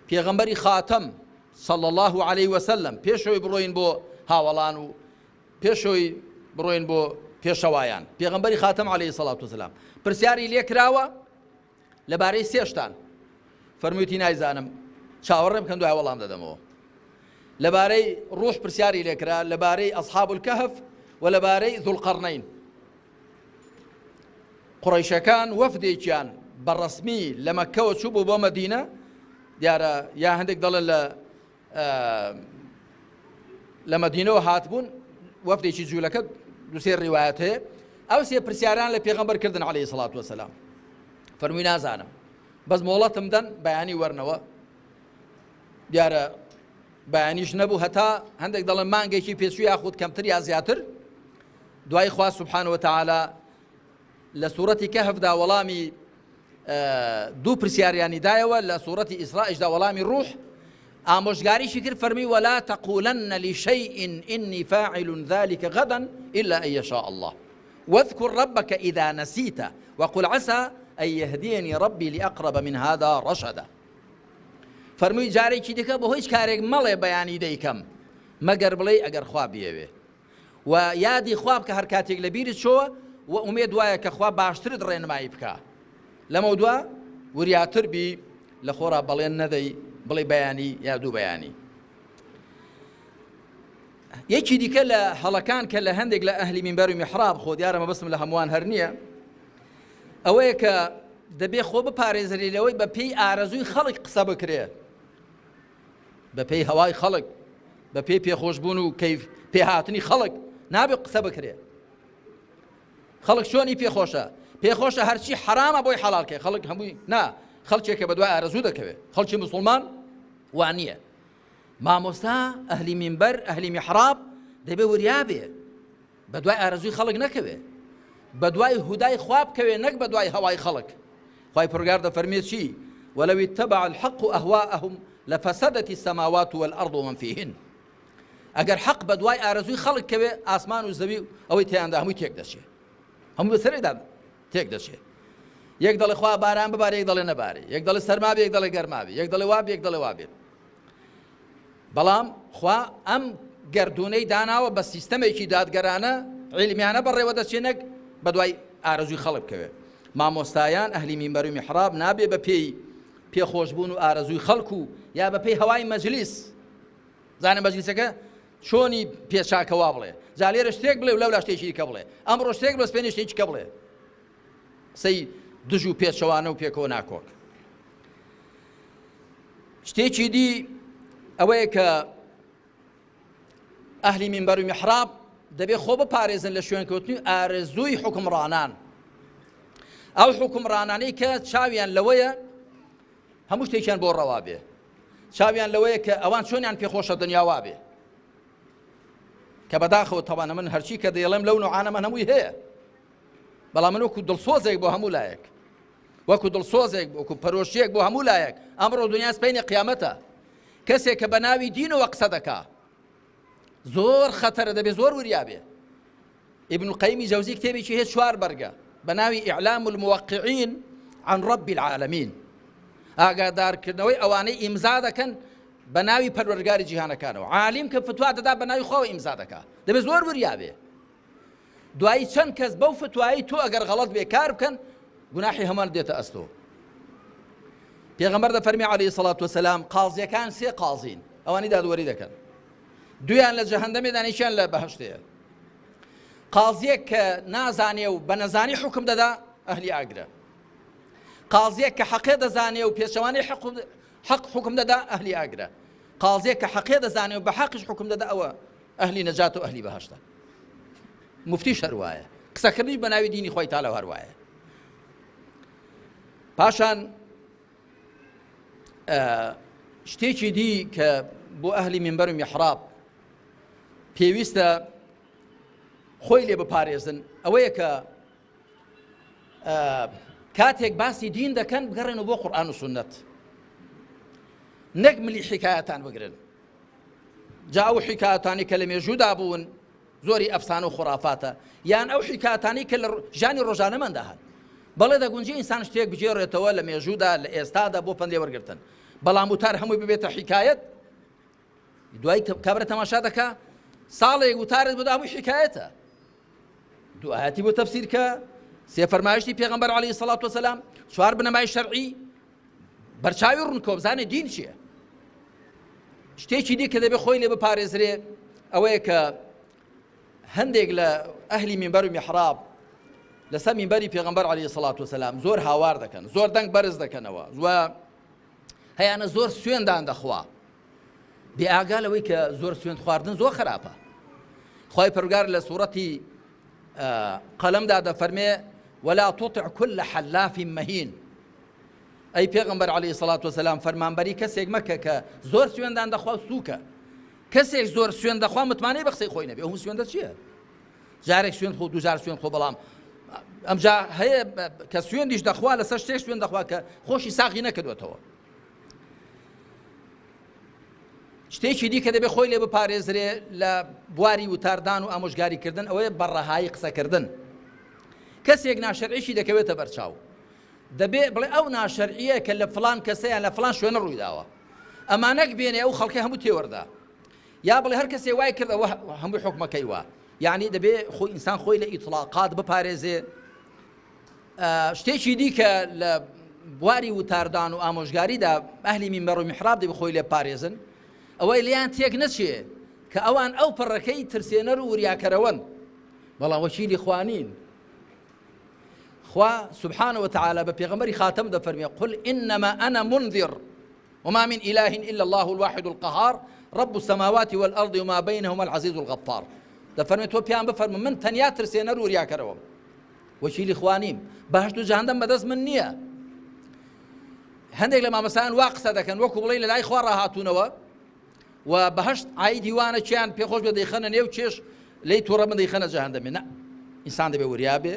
پێغەمبەری خاتەم صلى الله عليه وسلم پێشەوەی بڕۆین بۆ هاوڵان و پێشەوەی بڕۆین بۆ پێشەوایان پێغەمبەری خاتەم عليه الصلاة والسلام پرسیاری لێ کراوە لەبارەی سێشتان فەرموویەتی نایزانم چاوەڕێ بکەن دوای وەڵام دەدەمەوە لەبارەی ڕوح پرسیاری لێ کرا لەبارەی ئەصحاب الكهف و لەبارەی ذوڵقەرنەین قوڕەیشەکان وەفدێکیان بەڕەسمی لە مەککەوە چوو بوو بۆ مەدینە دیارە یا هەندێک دەڵێن لە مەدینەوە هاتبوون وەفدێکی جوولەکە دووسێ ڕیوایەت هەیە ئەو سێ پرسیاران لە پێغەمبەر کردن عەلەیهی سەڵات وەسەلام فەرمووی نازانم بەس مۆڵەتم دەن بەیانی وەرنەوە دیارە بەیانیش نەبوو هەتا هەندێک دەڵێن مانگێکی پێچوو یاخود کەمتر یا زیاتر دوای خوا سوبحانە وتەعالا لە سوورەتی کەهفدا وەڵامی دوو پرسیاریانی دایەوە لە سوورەتی ئیسرائیشدا وەڵامی ڕوح ئامۆژگاریشی کرد فەرمی وەلا تەقولەنە لشەیئین ئینی فاعل ذلك غدا إلا أن يشاء الله واذكر ربك إذا نسيت وقل عسى أن يهديني ربي لأقرب من هذا رشدا فەرمووی جارێکی دیکە بە هیچ کارێک مەڵێ بەیانی دەیکەم مەگەر بڵێ ئەگەر خوا بیەوێ و یادی خوا بکە هەر کاتێک لە بیرت چۆوە و ئومێد وایە کە خوا باشترت ڕێنمایی بکە لەمە دووە وریاتر بی لە خۆڕا بەڵێن نەدەی بڵێ بەیانی یا دوو بەیانی یەکی دیکە لە هەڵەکان کە لە هەندێک لە ئەهلی مینبەر و میحراب خۆ دیارە مەبەستم لە هەمووان هەر نییە ئەوەیە کە دەبێ خۆ بپارێزری لەوەی بە پێی ئارەزووی خەڵک قسە بکرێت بە پێی هەوای خەڵک بە پێی پێخۆشبوون و پێهاتنی خەڵک نابێ قسە بکرێت خەڵک چۆنی پێخۆشە هەرچی حرامە بۆی حەڵالکێ خەڵک هەمووی نا خەڵکێکە بە دوای ئارەزوو دەکەوێت خەڵکی موسڵمان وان نییە مامۆستا ئەهلی مینبەر ئەهلی میحراب دەبێ وریابێ بە دوای ئارەزووی خەڵک نەکەوێ بە دوای هودای خوا بکەوێ نەک بە دوای هەوای خەڵک خوای پروردگار دەفەرمێت چی ولو اتبع الحق أهواءهم لفسدت السماوات والأرض ومن فيهن ئەگەر حەق بە دوای ئارەزووی خەڵک کەوێ ئاسمان و زەوی ئەوەی تێیاندا هەمووی تێک دەچێت هەموو بەسەرێکدا تێک دەچێت یەک دەڵێ خوا باران ببارێ یەک دەڵێ نەبارێ یەک دەڵێ سەرما بێ یەک دەڵێ گەرما بێ یەک دەڵێ وا بێ یەک دەڵێ وا بێت بەڵام خوا ئەم گەردونەی داناوە بە سیستەمێکی دادگەرانە عیلمیانە بەڕێوە دەچێنەک بە دوای ئارەزووی خەڵک بکەوێت مامۆستایان ئەهلی مینبەر و میحراب نابێ بە پێی پێخۆشبوون و ئارەزووی خەڵکو یا بە پێی هەوای مەجلیس زانە مەجلیسەکە چۆنی پێچاکەوا بڵێ جا لێرە شتێک بڵێ و لەولا شتێکی دیکە بڵێ ئەمڕۆ شتێک بڵێ سبەینێ شتێکی کە بڵێ سەی دژ و پێچەوانە و پێکەوە ناکۆک شتێکی دی ئەوەیە کە ئەهلی مینبەر و میحراب دەبێ خۆ بپارێزن لە شوێنکەوتنی ئارەزووی حوکمڕانان ئەو حوکمڕانانەی کە چاویان لەوەیە هەموو شتێکیان بۆ ڕەوا بێ چاویان لەوەیە کە ئەوان چۆنیان پێخۆشە دنیاوا بێ کە بەداخەوە تەوانە من هەرچی کە دەیڵێم لەو نوعانە من هەمووی هەیە بەڵام من وەکو دڵسۆزێک بۆ هەموو لایەک وەکو دڵسۆزێک وەکو پەرۆشیەک بۆ هەموو لایەک ئەمڕۆ دنیا سپەینی قیامەتە کەسێک کە بە ناوی دینەوە قسە دەکا زۆر خەتەرە دەبێ زۆر وریابێ ابن القەیمی جەوزی کتێبێکی هەیە 4 بەرگە بەناوی ئیعلام الموقعین عن رب العالمین ئاگادارکردنەوەی ئەوانەی ئیمزا دەکەن بە ناوی پەروەردگاری جیهانەکانەوە عالیم کە فتوا دەدا بە ناوی خۆی ئیمزا دەکا دەبێت زۆر وریابێ دوایی چەند کەس بەو فتوایی تۆ ئەگەر غەڵەت بێکار بکەن گوناحی هەمان دێتە ئەستۆ پێغەمبەر دەفەرمی عەلەیهی سەڵات وەسەلام قازیەکان 3 قازین ئەوانی دادوەری دەکەن دویان لە جەهەنەمێ دانیشیان لە بەهەشتەیە قازیەک کە نازانێ و بە نەزانی حکم دەدا ئەهلی ئاگرە قازیەک کە حەقێ دەزانێ و پێچەوانەی حەق حکم دەدا ئەهلی ئاگرە قازیەک کە حەقێ دەزانێ و بە حەقیش حکم دەدا ئەوە ئەهلی نەجات و ئەهلی بەهەشتە مفتیش هەروایە قسەکردنی بە ناوی دینی خۆی تاالە هەروایە پاشان شتێکی دی کە بۆ ئەهلی مینبەر و میحراب پێویستە خۆی لێ بپارێزن ئەوەیە کە کاتێک باسی دین دەکەن بگەڕێنەوە بۆ قورئان و سونەت نەک ملی حکایەتان بگرن جا ئەو حکایەتانی کە لە مێژوودا بوون زۆری ئەفسانە و خوڕافاتە یان ئەو حکایەتانی کە لە ژیانی ڕۆژانەماندا هەن بەڵێ دەگونجی ئینسان شتێک بجێڕێتەوە لە مێژوودا لە ئێستادا بۆ پەندێ وەرگرتن بەڵام وتار هەمووی ببێتە حکایەت دوای کابرا تەماشا دەکا ساڵێک وتارت بۆ هەمووی حکایەتە دوو ئاەتی بۆ تەفسیر کە 3 فەرمایشتی پێغەمبەر عەلەیهی سەڵات وەسەلام 4 بنەمای شەرعی بەرچاوی ڕوونکۆ بزانێ دین چییە شتێکی دی کە دەبێ خۆی لێ بپارێزرێ ئەوەیە کە هەندێک لە ئەهلی مینبەر و میحراب لەسەر مینبەری پێغەمبەر عەلەیهی سەڵات وسەلام زۆر هاوار دەکەن، زۆر دەنگ بەرز دەکەنەوە، هەیانە زۆر سوێندان دەخوا بێئاگا لەوەی کە زۆر سوێند خواردن زۆر خراپە. خوای پەروەردگار لە سوورەتی قەلەمدا دەفەرمێ ولا تطع كل حلاف مهين. ئەی پێغەمبەر عەلەیهی سەڵات وسەلام فەرمانبەری کەسێک مەکە کە زۆر سوێندان دەخوا سووکە. کەسێک زۆر سوێند دەخوا متمانەی بە قسەی خۆی نەبێ. ئەو سوێندە چییە؟ جارێک سوێند خۆ دووجار سوێند خۆ، بەڵام ئەمجا هەیە کە سوێندیش دەخوا لەسەر شتێک سوێند دەخوا کە خۆشی ساغی نەکردوێتەوە. شتێکی دیکە دەبێت خۆی لێ بپارێزرێ لە بواری وتاردان و ئامۆژگاریکردن ئەوەیە بەڕەهایی قسەکردن. کەسێک ناشەرعیشی دەکەوێتە بەرچاو، دەبێت بڵێ ئەو ناشەرعیە کە لە فڵان کەسەیان لە فڵان شوێنە ڕوویداوە، ئەمانەک بێنێ ئەو خەڵکی هەموو تێوەردا، یا بڵێ هەر کەسێ وای کرد ئەوە هەمووی حکمەکەی وە. یعنی دەبێت خۆی ئینسان خۆی لە ئیطلاقات بپارێزێ. شتێکی دیکە لە بواری وتاردان و ئامۆژگاریدا ئەهلی مینبەر و میحراب دەبێت خۆی لێ بپارێزن، ئەوەی لیان تێک نەچێ کە ئەوان ئەو پەڕەکەی ترسێنەر و وریاکەرەوەن، بەڵام وەکیلی خوانین. خوا سبحانه وتعالى بپێغەمبەری خاتم دەفەرمێ قل إنما أنا منذر وما من إله إلا الله الواحد القهار رب السماوات والأرض وما بينهما العزيز الغفار. دەفەرمێ تۆ پیان بفەرمە من تەنیا ترسێنەر و وریاکەرەوەم، وەکیلی خوانیم، بەهەشت و جەهەنەم بەدەست من نییە. هەندێک لە مامەسایان وا قسە دەکەن وەکو بڵێ لە لای خوا ڕاهاتوونەوە و بەهەشت ئایدی وانە چیان پێخۆش بێ دەیخەنە نێو چێش لی تووڕە من دەیخەنە جەهەنەمێ. نە، ئینسان دەبێ وریا بێ.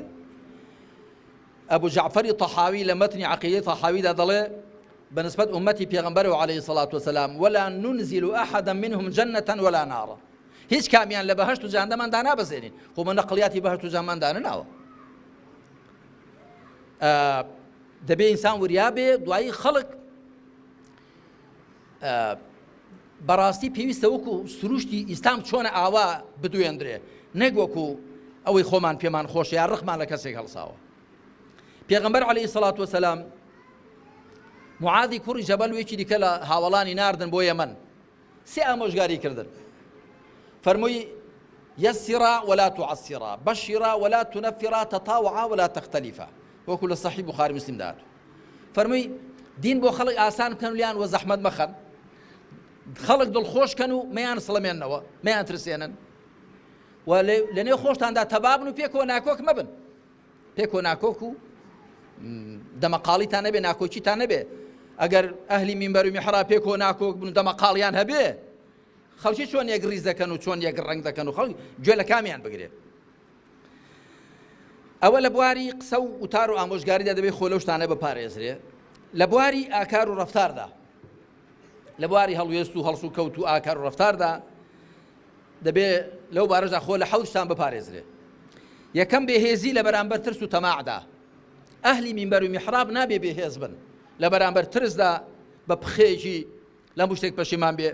ئەبوو جەعفەری تەحاوی لە مەتنی عەقیدەی تەحاویدا دەڵێ بەنسبەت ئومەتی پێغەمبەرەوە عەلەیهی سەڵات وسەلام ولا ننزل أحدا منهم جنة ولا نارا. هیچ کامیان لە بەهەشت و جەهەنەمان دانابەزێنین. خۆ من نەقڵیاتی بەهەشت و جەهەنەمان دانناوە. دەبێ ئینسان وریا بێ. دوایی خەڵک بەڕاستی پێویستە وەکو سروشتی ئیسلام چۆنە ئاوا بدوێندرێ، نەک وەکو ئەوەی خۆمان پێمان خۆشە یا ڕقمان لە کەسێک هەڵساوە. پێغەمبەر عەلەیهی سەڵات وسەلام معاذی کوڕی جەبەل و یەکی دیکە لە هاوڵانی ناردن بۆ یەمەن، سێ ئامۆژگاری کردن. فەرمووی یەسیرا ولا تعسیرا، بەشیرا ولا تونەفیرا، تەتاوعا ولا تەختەلیفا، وەکو لە صەحیح بوخاری مسلم داهاتوو. فەرمووی دین بۆ خەڵک ئاسان بکەن و لیان وە زەحمەت مەخەن، خەڵک دڵخۆشکەن و مەیان سڵەمێننەوە، مەیان ترسێنن، و لە نێو خۆشتاندا تەبابن و پێکەوە ناکۆک مەبن. پێکەوە ناکۆک و دەمەقاڵیتان نەبێ، ناکۆچیتان نەبێ. ئەگەر ئەهلی مینبەر و میحراب پێکەوە ناکۆک بن دەمەقاڵیان هەبێ، خەڵکی چۆن یەک ڕیز دەکەن و چۆن یەک ڕەنگ دەکەن و خەڵک گوێ لە کامیان بگرێت. ئەوە لە بواری قسە و وتار و ئامۆژگاریدا دەبێت خۆ لەو شتانە بپارێزرێ. لە بواری ئاکار و ڕەفتاردا، لە بواری هەڵوێست و هەڵس و کەوت و ئاکار و ڕەفتاردا دەبێت لەو بارەشدا خۆ لە حەوت شتان بپارێزرێ. یەکەم بێهێزی لە بەرامبەر ترس و تەماعدا. ئەهلی مینبەر و میحراب نابێ بێهێز بن لە بەرامبەر ترسدا بە پخێکی لەم شتێک پەشیمان بێ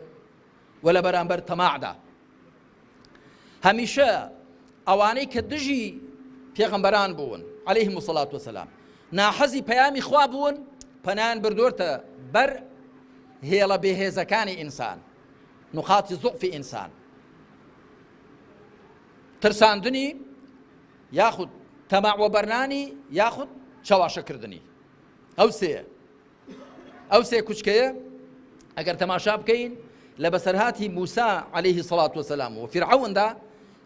و لە بەرامبەر تەماعدا. هەمیشە ئەوانەی کە دژی پێغەمبەران بوون عەلەیهیمو سەڵات وسەلام، ناحەزی پەیامی خوا بوون، پەنایان بردووەتە بەر هێڵە بێهێزەکانی ئینسان، نقاتی زوعفی ئینسان، ترساندنی یاخود تەماع وەبەرنانی یاخود چاواشەکردنی. ئەو سێ کوچکەیە ئەگەر تەماشا بکەین لە بەسەرهاتی موسا عەلەیهی سەڵات وسەلام و فیرعەوندا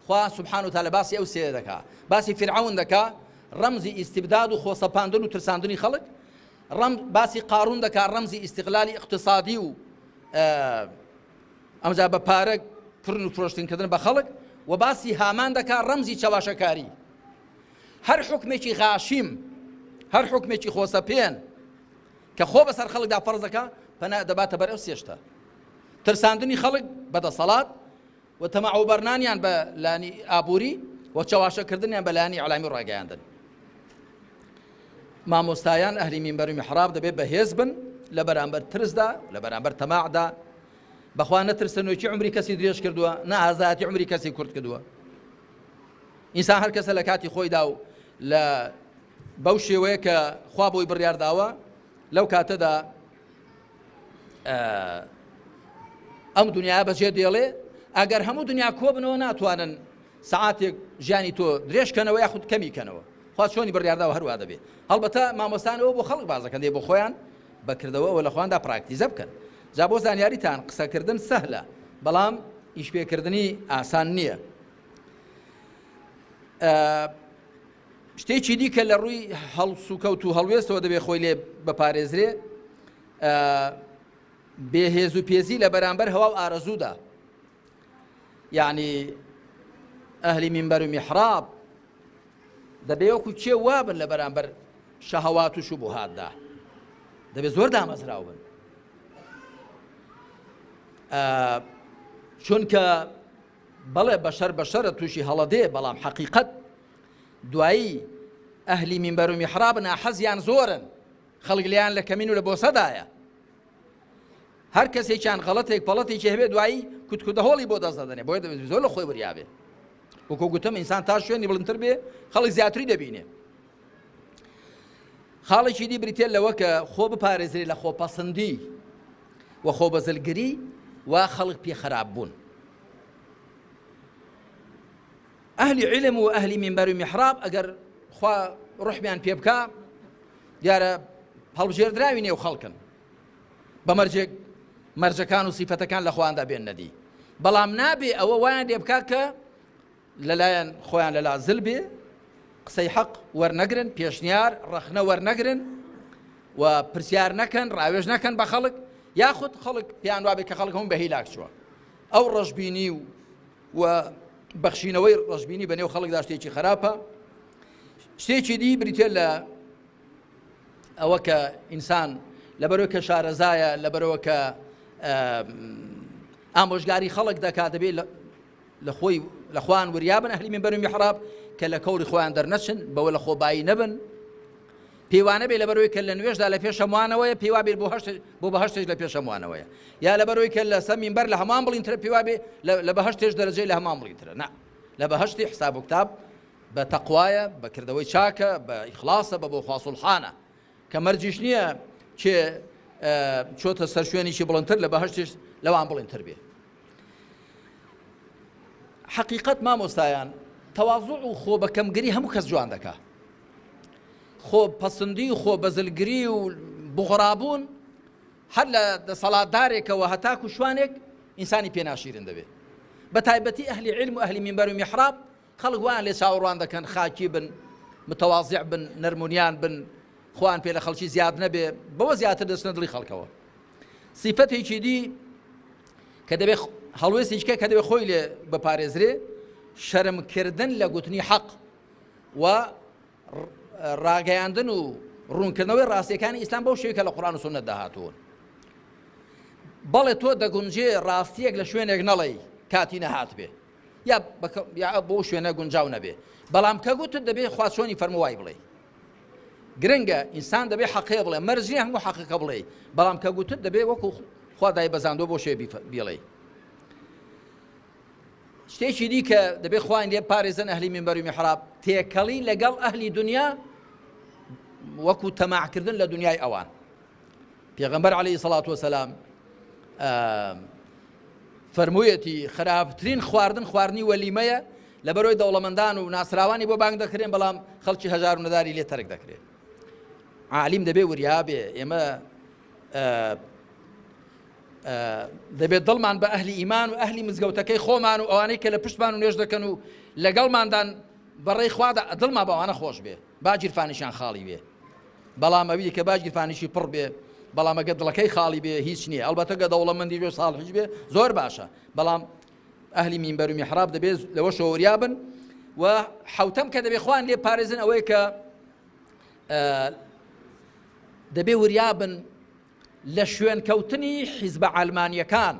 خوا سبحانه وتعالى باسی ئەو سێ دەکا. باسی فیرعەون دەکا، ڕەمزی ئیستیبداد و خۆسەپاندن و ترساندنی خەڵک. باسی قارون دەکا، ڕەمزی ئیستیغلالی اقتصادی و ئەمجا بە پارە کردن و فرۆشتنکردن بە خەڵک. و باسی هامان دەکا، ڕەمزی چاواشەکاری. هەر حکمێکی غاشیم، هەر حکمێکی خۆسەپێن کە خۆ بەسەر خەڵکدا فەرز دەکا پەنا دەباتە بەر ئەو سێشتە: ترساندنی خەڵک بەدەسەڵات و تەماع وەبەرنانیان بە لانی ئابووری و چاواشەکردنیان بە لانی عەلامی ڕاگەیاندن. مامۆستایان ئەهلی مینبەر و میحراب دەبێت بەهێز بن لە بەرامبەر ترسدا، لە بەرامبەر تەماعدا. بەخوا نەترسنەوەی عمری کەسی درێژ کردووە، نە ئازادی عمری کەسی کورت کردووە. ئینسان هەر کەسە لە کاتی خۆیدا و لە بەو شێوەیە کە خوا بۆی بڕیارداوە لەو کاتەدا ئەم دنیا بەجێ دێڵێ ئەگەر هەموو دنیا کۆ بنەوە ناتوانن سعاتێک ژیانی تۆ درێژکەنەوە یاخود کەمیکەنەوە خوا چۆنی بڕیارداوە هەروە دەبێت هەڵبەتە مامۆستانەوە بۆ خەڵک بازەکەن دێ بۆ خۆیان بەکردەوە لە خۆیاندا پراکتیزە بکەن جا بۆ زانیاریتان قسەکردن سەهلە بەڵام ئیشپێکردنی ئاسان نییە شتێکی دیکە لە ڕووی هەڵسوکەوت و هەڵوێستەوە دەبێت خۆی لێ بپارێزرێ بێهێز و پێزی لە بەرامبەر هەوا و ئارەزوودا یعنی ئەهلی مینبەر و میحراب دەبێ وەکو چێ وابن لە بەرامبەر شەهەوات و شوبوهاتدا دەبێت زۆر دامەزراو بن چونکە بەڵێ بەشەرە تووشی هەڵەدێ بەڵام حەقیقەت دوایی ئەهلی مینبەر و میحراب ناحەزیان زۆرن خەڵک لیان لە کەمین و لە بۆسەدایە هەر کەسێکیان غەڵەتێک پەڵەتێکی هەبێ دوایی کوتکوتە هۆڵی بۆ دەست دەدەنێ بۆیە زۆر لە خۆی بریابێ وەکو گوتم ئینسان تا شوێنی بڵندتر بێ خەڵک زیاتری دەبینێ خاڵێکی دی بریتێ لەوە کە خۆ بپارێزرێ لە خۆپەسەندی و خۆبەزلگری و خەڵک پێ خراپ بوون ئەهلی عیلم و ئەهلی مینبەر و میحراب ئەگەر خوا ڕوحمیان پێ بکا دیارە هەڵبژێردراوی نێو خەڵکن بە مەرجەکان و سیفەتەکان لە خۆیاندا بێن نەدی بەڵام نابێ ئەوە وایان لێ بکا کە لەلایەن خۆیان لەلا زل بێ قسەی حەق وەرنەگرن پێشنیار ڕەخنە وەرنەگرن و پرسیار نەکەن ڕاوێژ نەکەن بە خەڵک یاخود خەڵک پێیان وابێ کە خەڵک هەموو بە هیلاک چووە ئەو ڕەشبینی و بەخشینەوەی ڕەشبینی بە نێو خەڵکدا شتێکی خراپە شتێکی دی بریتێ لە ئەوە کە ئینسان لەبەرەوە کە شارەزایە لەبەرەوە کە ئامۆژگاری خەڵک دەکات دەبێت لە خۆی لە خوان وریابن ئەهلی مینبەر و میحراب کە لە کەوری خۆیان دەرنەچن بەوە لە خۆبایی نەبن پێوانە بێ لەبەرەوەی کە لە نوێژدا لە پێشەموانەوەیە پێوا بێت بۆ بەهەشتێک لە پێشەموانەوەیە یا لەبەرەوەی کە لە سەر مینبەر لە هەمان بڵینترە پێوا بێ لە بەهەشتێش دەرەجەی لە هەمان بڵینترە نا لە بەهەشتی حساب و کتاب بە تەقوایە بەکردەوەی چاکە بە ئیخلاسە بە بۆ خوا سوڵحانە کە مەرجیش نییە چێ چۆتە سەر شوێنیشی بڵندتر لە بەهەشتێش لەوان بڵینتر بێ حقیقت مامۆستایان تەواضوع و خۆ بەکەمگری هەموو کەس جوان دەکا خۆ پەسەندی و خۆ بەزلگری و بغڕابوون هەر لە دەسەڵاتدارێکەوە هەتاکو شوانێک ئینسانی پێناشیرن دەبێت بە تایبەتی ئەهلی عیلم و ئەهلی مینبەر و میحراب خەڵک وایان لێ چاوەڕوان دەکەن خاکی بن متەواضع بن نەرمونیان بن خوان پێ لە خەڵکی زیاد نەبێ بەوە زیاتر دەچنە دڵی خەڵکەوە سیفەتێکی دی کە دەبێت هەڵوێستێکە کە دەبێت خۆی لێ بپارێزرێ شەرمکردن لە گوتنی حەق و ڕاگەیاندن و ڕوونکردنەوەی ڕاستیەکانی ئیسلام بەو شێوەیە کە لە قورئان و سوننەت داهاتوون بەڵێ تۆ دەگونجێ ڕاستیەک لە شوێنێک نەڵێی کاتی نەهات بێ یا بۆ شوێنە گونجاو نەبێ بەڵام کە گوتت دەبێت خوا چۆنی فەرمووای بڵێ گرنگە ئینسان دەبێت حەقێ بڵێ مەرجی هەموو حەقەکە بڵێ بەڵام کە گوتت دەبێت وەکو خوا دای بەزاندۆ بۆ شێ بیڵێ شتێکی دی کە دەبێت خوایان لێ پارێزن ئەهلی مینبەر و میحراب تێکەڵی لەگەڵ ئەهلی دنیا وەکو تەماعکردن لە دنیای ئەوان پێغەمبەر عەلەیهی سەڵات وەسەلام فەرموویەتی خراپترین خواردن خواردنی وەلیمەیە لەبەرەوەی دەوڵەمەندان و ناسراوانی بۆ بانگ دەکرێن بەڵام خەڵکی هەژار و نەداری لێ تەرک دەکرێت عالیم دەبێ وریا بێ ئێمە دەبێت دڵمان بە ئەهلی ئیمان و ئەهلی مزگەوتەکەی خۆمان و ئەوانەی کە لە پشتمان و نوێژ دەکەن و لەگەڵماندان بەڕێی خوادا دڵمان بەوانە خۆش بێ با گیرفانیشیان خاڵی بێ بەڵام ئەوی کە با گیرفانیشی پڕ بێ بەڵام ئەگە دڵەکەی خاڵی بێ هیچ نییە ئەلبەتە گە دەوڵەمەندی بێ ساڵحیش بێ زۆر باشە بەڵام ئەهلی مینبەر و میحراب دەبێت لەوە شەوەریا بن و حەوتەم کە دەبێت خوان لێ پارێزن ئەوەی کە دەبێ وریا بن لە شوێن کەوتنی حیزبە ئەلمانیەکان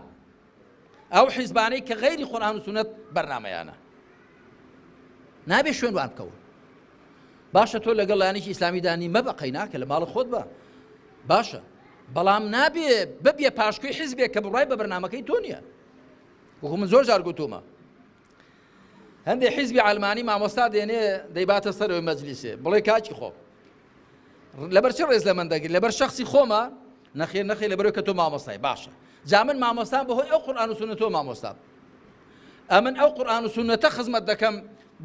ئەو حیزبانەی کە غەیری قورئان و سونەت بەرنامەیانە نابێ شوێن وان بکەون باشە تۆ لەگەڵ لایەنێکی ئیسلامی دانی مەبەقەی ناکە لە ماڵ خۆت بە باشە بەڵام نابێ ببێ پاشکوی حیزبێک کە بڕای بە بەرنامەکەی تۆ نییە وەکو من زۆر جار گوتومە هەندێک حیزبی ئەلمانی مامۆستا دێنێ دەیباتە سەرەوەی مەجلیسێ بڵێ کاچی خۆ لەبەر چ ڕێز لە من دەگیر لەبەر شەخصی خۆمە نەخێر لەبەرەوەی کە تۆ مامۆستای باشە جا من مامۆستام بەهۆی ئەو قورئان و سونەت تۆ مامۆستام ئەمن ئەو قورئان و سونەتە خزمەت دەکەم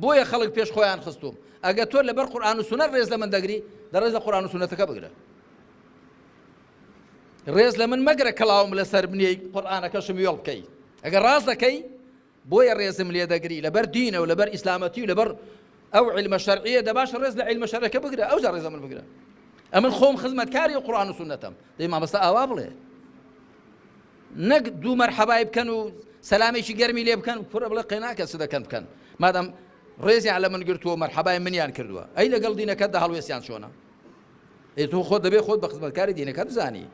بۆیە خەڵک پێش خۆیان خستوم ئەگە تۆ لەبەر قورئان و سونەت ڕێز لە من دەگری دەڕێز لە قورئان و سونەتەکە بگرە ڕێز لە من مەگرە کەڵاوم لەسەر بنیەی قورئانەکەشم وێڵ بکەی ئەگەر ڕاست دەکەی بۆیە ڕێزم لێ دەگری لەبەر دینە و لەبەر ئیسلامەتی و لەبەر ئەو عیلمە شەرعیە دەباشە ڕێز لە عیلمە شەرعەکە بگرە ئەوجا ڕێزە من بگرە ئەمن خۆم خزمەتکاری قورئان و سونەتەم دەی مامۆستا ئاوا بڵێ نەک دوو مەرحەبای بکەن و سەلامێکی گەرمی لێ بکەن کوڕە بڵێ قێناکە چ دەکەن بکەن مادام ڕێزیان لە من گرتووە مەرحەبای منیان کردووە ئەی لەگەڵ دینەکەتدا هەڵوێستیان چۆنە ئەی تۆ خۆت دەبێ خۆت بە خزمەتکاری دینەکەت بزانی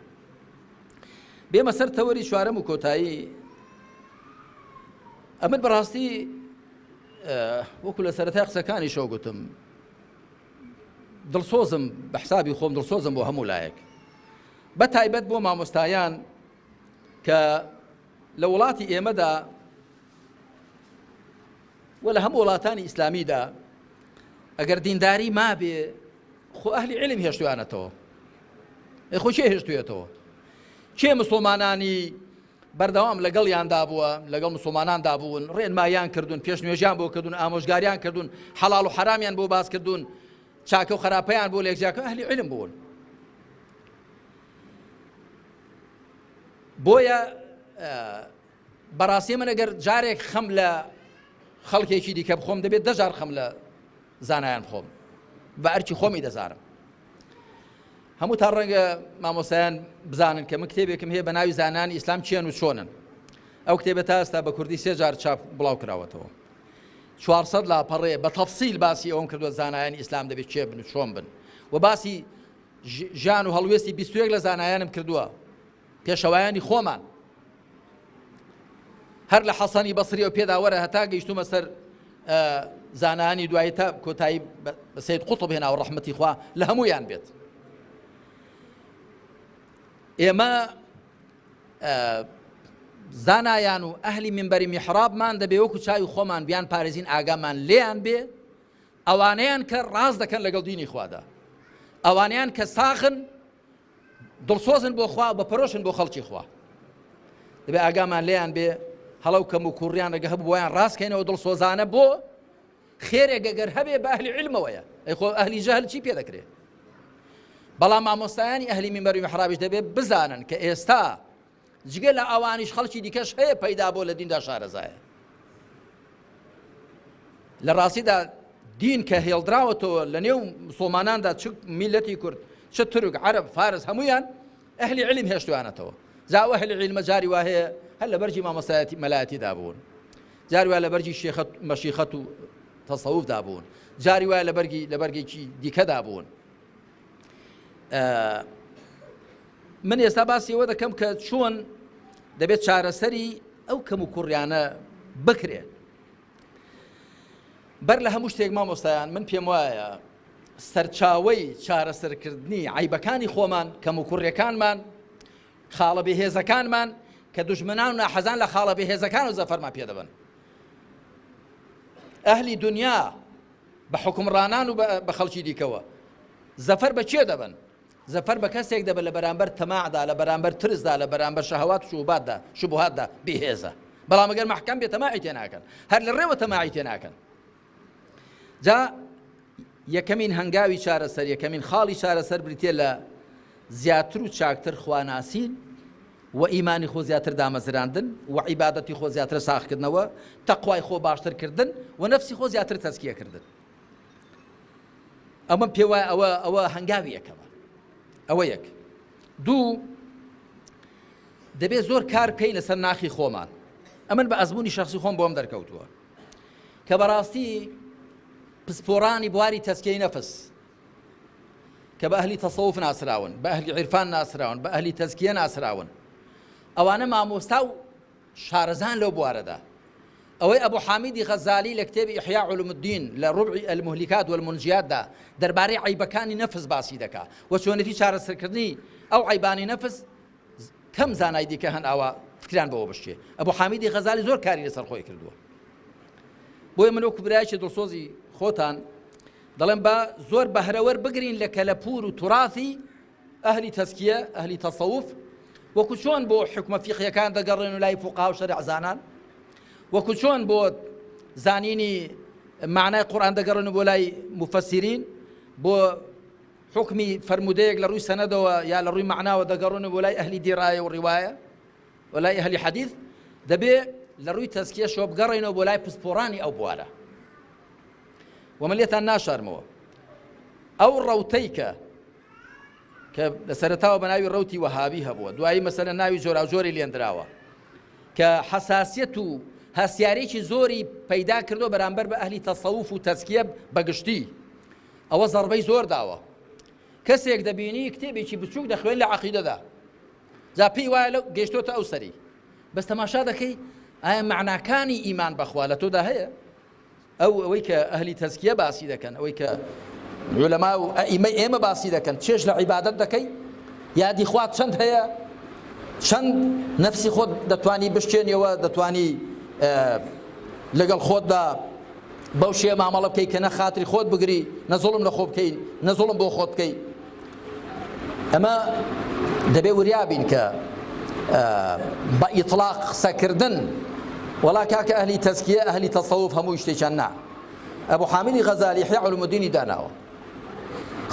بێمە سەر تەوەری چوارەم و کۆتایی ئەمن بەڕاستی وەکو لە سەرەتای قسەکانی شەو گوتم دڵسۆزم بە حسابی خۆم دڵسۆزم بۆ هەموو لایەک بە تایبەت بۆ مامۆستایان کە لە وڵاتی ئێمەدا و لە هەموو وڵاتانی ئیسلامیدا ئەگەر دینداری مابێ خۆ ئەهلی عیلم هێشتویانەتەوە خۆ چێ هێشتوێتەوە چێ مسڵمانانی بەردەوام لەگەڵیاندا بووە لەگەڵ مسڵماناندا بوون ڕێنمایان کردوون پێشنوێژیان بۆ کردوون ئامۆژگاریان کردوون حەڵاڵ و حەرامیان بۆ باس کردوون چاکە و خراپەیان بۆ لێکجیاکە ئەهلی عیلم بوون بۆیە بەڕاستی من ئەگەر جارێک خەم لە خەڵکێکی دیکە بخۆم دەبێت دەجار خەم لە زانایان بخۆم بە ئەرکی خۆمی دەزارم هەموو تا ڕەنگە مامۆسایان بزانن کە من کتێبێکم هەیە بە ناوی زانانی ئیسلام چیان و چۆنن ئەو کتێبە تا ئێستا بە کوردی 3 جار چاپ بڵاو کراوەتەوە 400 لاپەڕێ بە تەفسیل باسی ئەوم کردووە زانایانی ئیسلام دەبێت چێ بن و چۆن بن و باسی ژان و هەڵوێستی 21 لە زانایانم کردووە پێشەوایانی خۆمان هەر لە حەسەنی بەسری و پێداوەرە هەتا گەیشتومە سەر زانانی دوایی تا کۆتایی بە سەید قوتب هێنا و ڕەحمەتی خوا لە هەموویان بێت ئێمە زانایان و ئەهلی منبەری میحرابمان دەبێ وەکو چاوی خۆمان بیان پارێزین ئاگامان لێیان بێ ئەوانەیان کە ڕاز دەکەن لەگەڵ دینی خوادا ئەوانەیان کە ساخن دڵسۆزن بۆ خوا بە پەرۆشن بۆ خەڵکی خوا دەبێ ئاگامان لێیان بێ هەڵەو کەم و کوڕیان ئەگە هەبوو بۆیان ڕاستکەینەوە دڵسۆزانە بۆ خێرێک ئەگەر هەبێ بە ئەهلی عیلمەوەیە ئەی خۆ ئەهلی جەهل چی پێ دەکرێت بەڵام مامۆستایانی ئەهلی منبەری میحرابیش دەبێت بزانن کە ئێستا جگە لە ئەوانیش خەڵکی دیکەش هەیە پەیدا بۆ لە دیندا شارەزایە لە ڕاستیدا دین کە هێڵدراوەتەوە لە نێو مسڵماناندا چ میلەتی کورد چ تورک عەرەب فارس هەموویان ئەهلی عیلم هێشتوانەتەوە جاوە ئەهلی عیلمە جاری وا هەیە هەر لە بەرجی مامۆستایەتی مەلایەتیدا بوون جاری وا لە بەرجی مەشیخەت و تەسەووفدا بوون جاری وا لە بەرگێکی دیکەدا بوون من ئێستا باسی ئەوە دەکەم کە چۆن دەبێت چارەسەری ئەو کەم و کوڕیانە بکرێت بەر لە هەموو شتێک مامۆستایان من پێم وایە سەرچاوەی چارەسەرکردنی عیبەکانی خۆمان کەم و کوڕیەکانمان خاڵە بێهێزەکانمان کە دوژمنان و ناحەزان لە خاڵە بێهێزەکان و زەفەرمان پێ دەبن ئەهلی دنیا بە حکومڕانان و بە خەڵکی دیکەوە زەفەر بە چێ دەبن زەفەر بە کەسێک دەبن لە بەرامبەر تەماعدا لە بەرامبەر ترسدا لە بەرامبەر شەهەوات و شوبهاتدا بێهێزە بەڵام ئەگەر مەحکەم بێ تەماعی تێ ناکەن هەر لە ڕێوە تەماعی تێ ناکەن جا یەکەمین هەنگاوی چارەسەر یەکەمین خاڵی چارەسەر بریتێ لە زیاتر و چاکتر خواناسین و ئیمانی خۆ زیاتر دامەزراندن و عیبادەتی خۆ زیاتر ساخکردنەوە تەقوای خۆ باشترکردن و نەفسی خۆ زیاتر تەزکیەکردن ئەمە پێ وایە ئەوە هەنگاوی یەکەمە ئەوە یەک دوو دەبێت زۆر کار بکەین لەسەر ناخی خۆمان ئەمن بە ئەزمموی شخصی خۆم بۆم دەرکەوتووە کە بەڕاستی پسپۆڕانی بواری تەزکیەی نەفس کە بە ئەهلی تەسەوف ناسراون بە ئەهلی عیرفان ناسراون بە ئەهلی تەزکیە ناسراون ئەوانە مامۆستا و شارەزان لەو بوارەدا ئەوەی ئەبوو حامیدی غەزالی لە کتێبی ئیحیا علوم الدین لە ڕبعی المهلیکات والمنجیاتدا دەربارەی عیبەکانی نەفس باسی دەکا و چۆنێتی چارەسەرکردنی ئەو عیبانی نەفس کەم زانای دیکە هەن ئاوا فکران بەوە بشتێ ئەبوو حامیدی غەزالی زۆر کاری لەسەر خۆی کردووە بۆیە من وەکو برایەکی دڵسۆزی خۆتان دەڵێم بە زۆر بەهرەوەر بگرین لە کەلەپور و توراثی ئەهلی تەزکیە ئەهلی تەسەوف وەکو چۆن بۆ حکمە فیقیەکان دەگەڕێن و لای فوقها و شەرعزانان وەکو چۆن بۆ زانینی معنای قورئان دەگەڕن بۆ لای مفەسیرین بۆ حکمی فرمودەیەک لە ڕووی سەنەدەوە یا لە ڕووی معناوە دەگەڕن بۆ لای ئەهلی دیڕایە و ڕیوایە و لای ئەهلی حەدیث دەبێ لە ڕووی تەزکیەشەوە بگەڕێنەوە بۆ لای پسپۆڕانی ئەو بوارە ومە لێتان ناشارمەوە ئەو ڕەوتەی کە لە سەرەتاوە بە ناوی ڕەوتی وەهابی هەبووە دوایی مەسەلە ناوی جۆراوجۆری لێنراوە کە حەساسیەت و هەسیارێکی زۆری پەیدا کردو بەرامبەر بە ئەهلی تەسەووف و تەزکیە بەگشتی ئەوە زەربەی زۆر داوە کەسێک دەبینی کتێبێکی بچووک دەخوێن لە عەقیدەدا جا پێی وایە لەو گەیشتۆتە ئەو سەری بەس تەماشا دەکەی ئایا معناکانی ئیمان بەخوا لە تۆدا هەیە ئەوەی کە ئەهلی تەزکیە باسی دەکەن ئەوەی کە علەما و ئەئیمەی ئێمە باسی دەکەن چێژ لە عیبادەت دەکەی یادی خوات چەند هەیە چەند نەفسی خۆت دەتوانی بشکێنیەوە دەتوانی لەگەڵ خۆتدا بەو شێ مامەڵە بکەی کە نە خاتری خۆت بگری نە زوڵم لە خۆ بکەین نە زوڵم بۆ خۆت بکەی ئەمە دەبێ وریابین کە بە ئیطلاق قسەکردن وەڵا کاکە ئەهلی تەزکیە ئەهلی تەسەووف هەمووی شتێکیان نا ئەبوو حامید غەزالی إحیاء علوم الدینی داناوە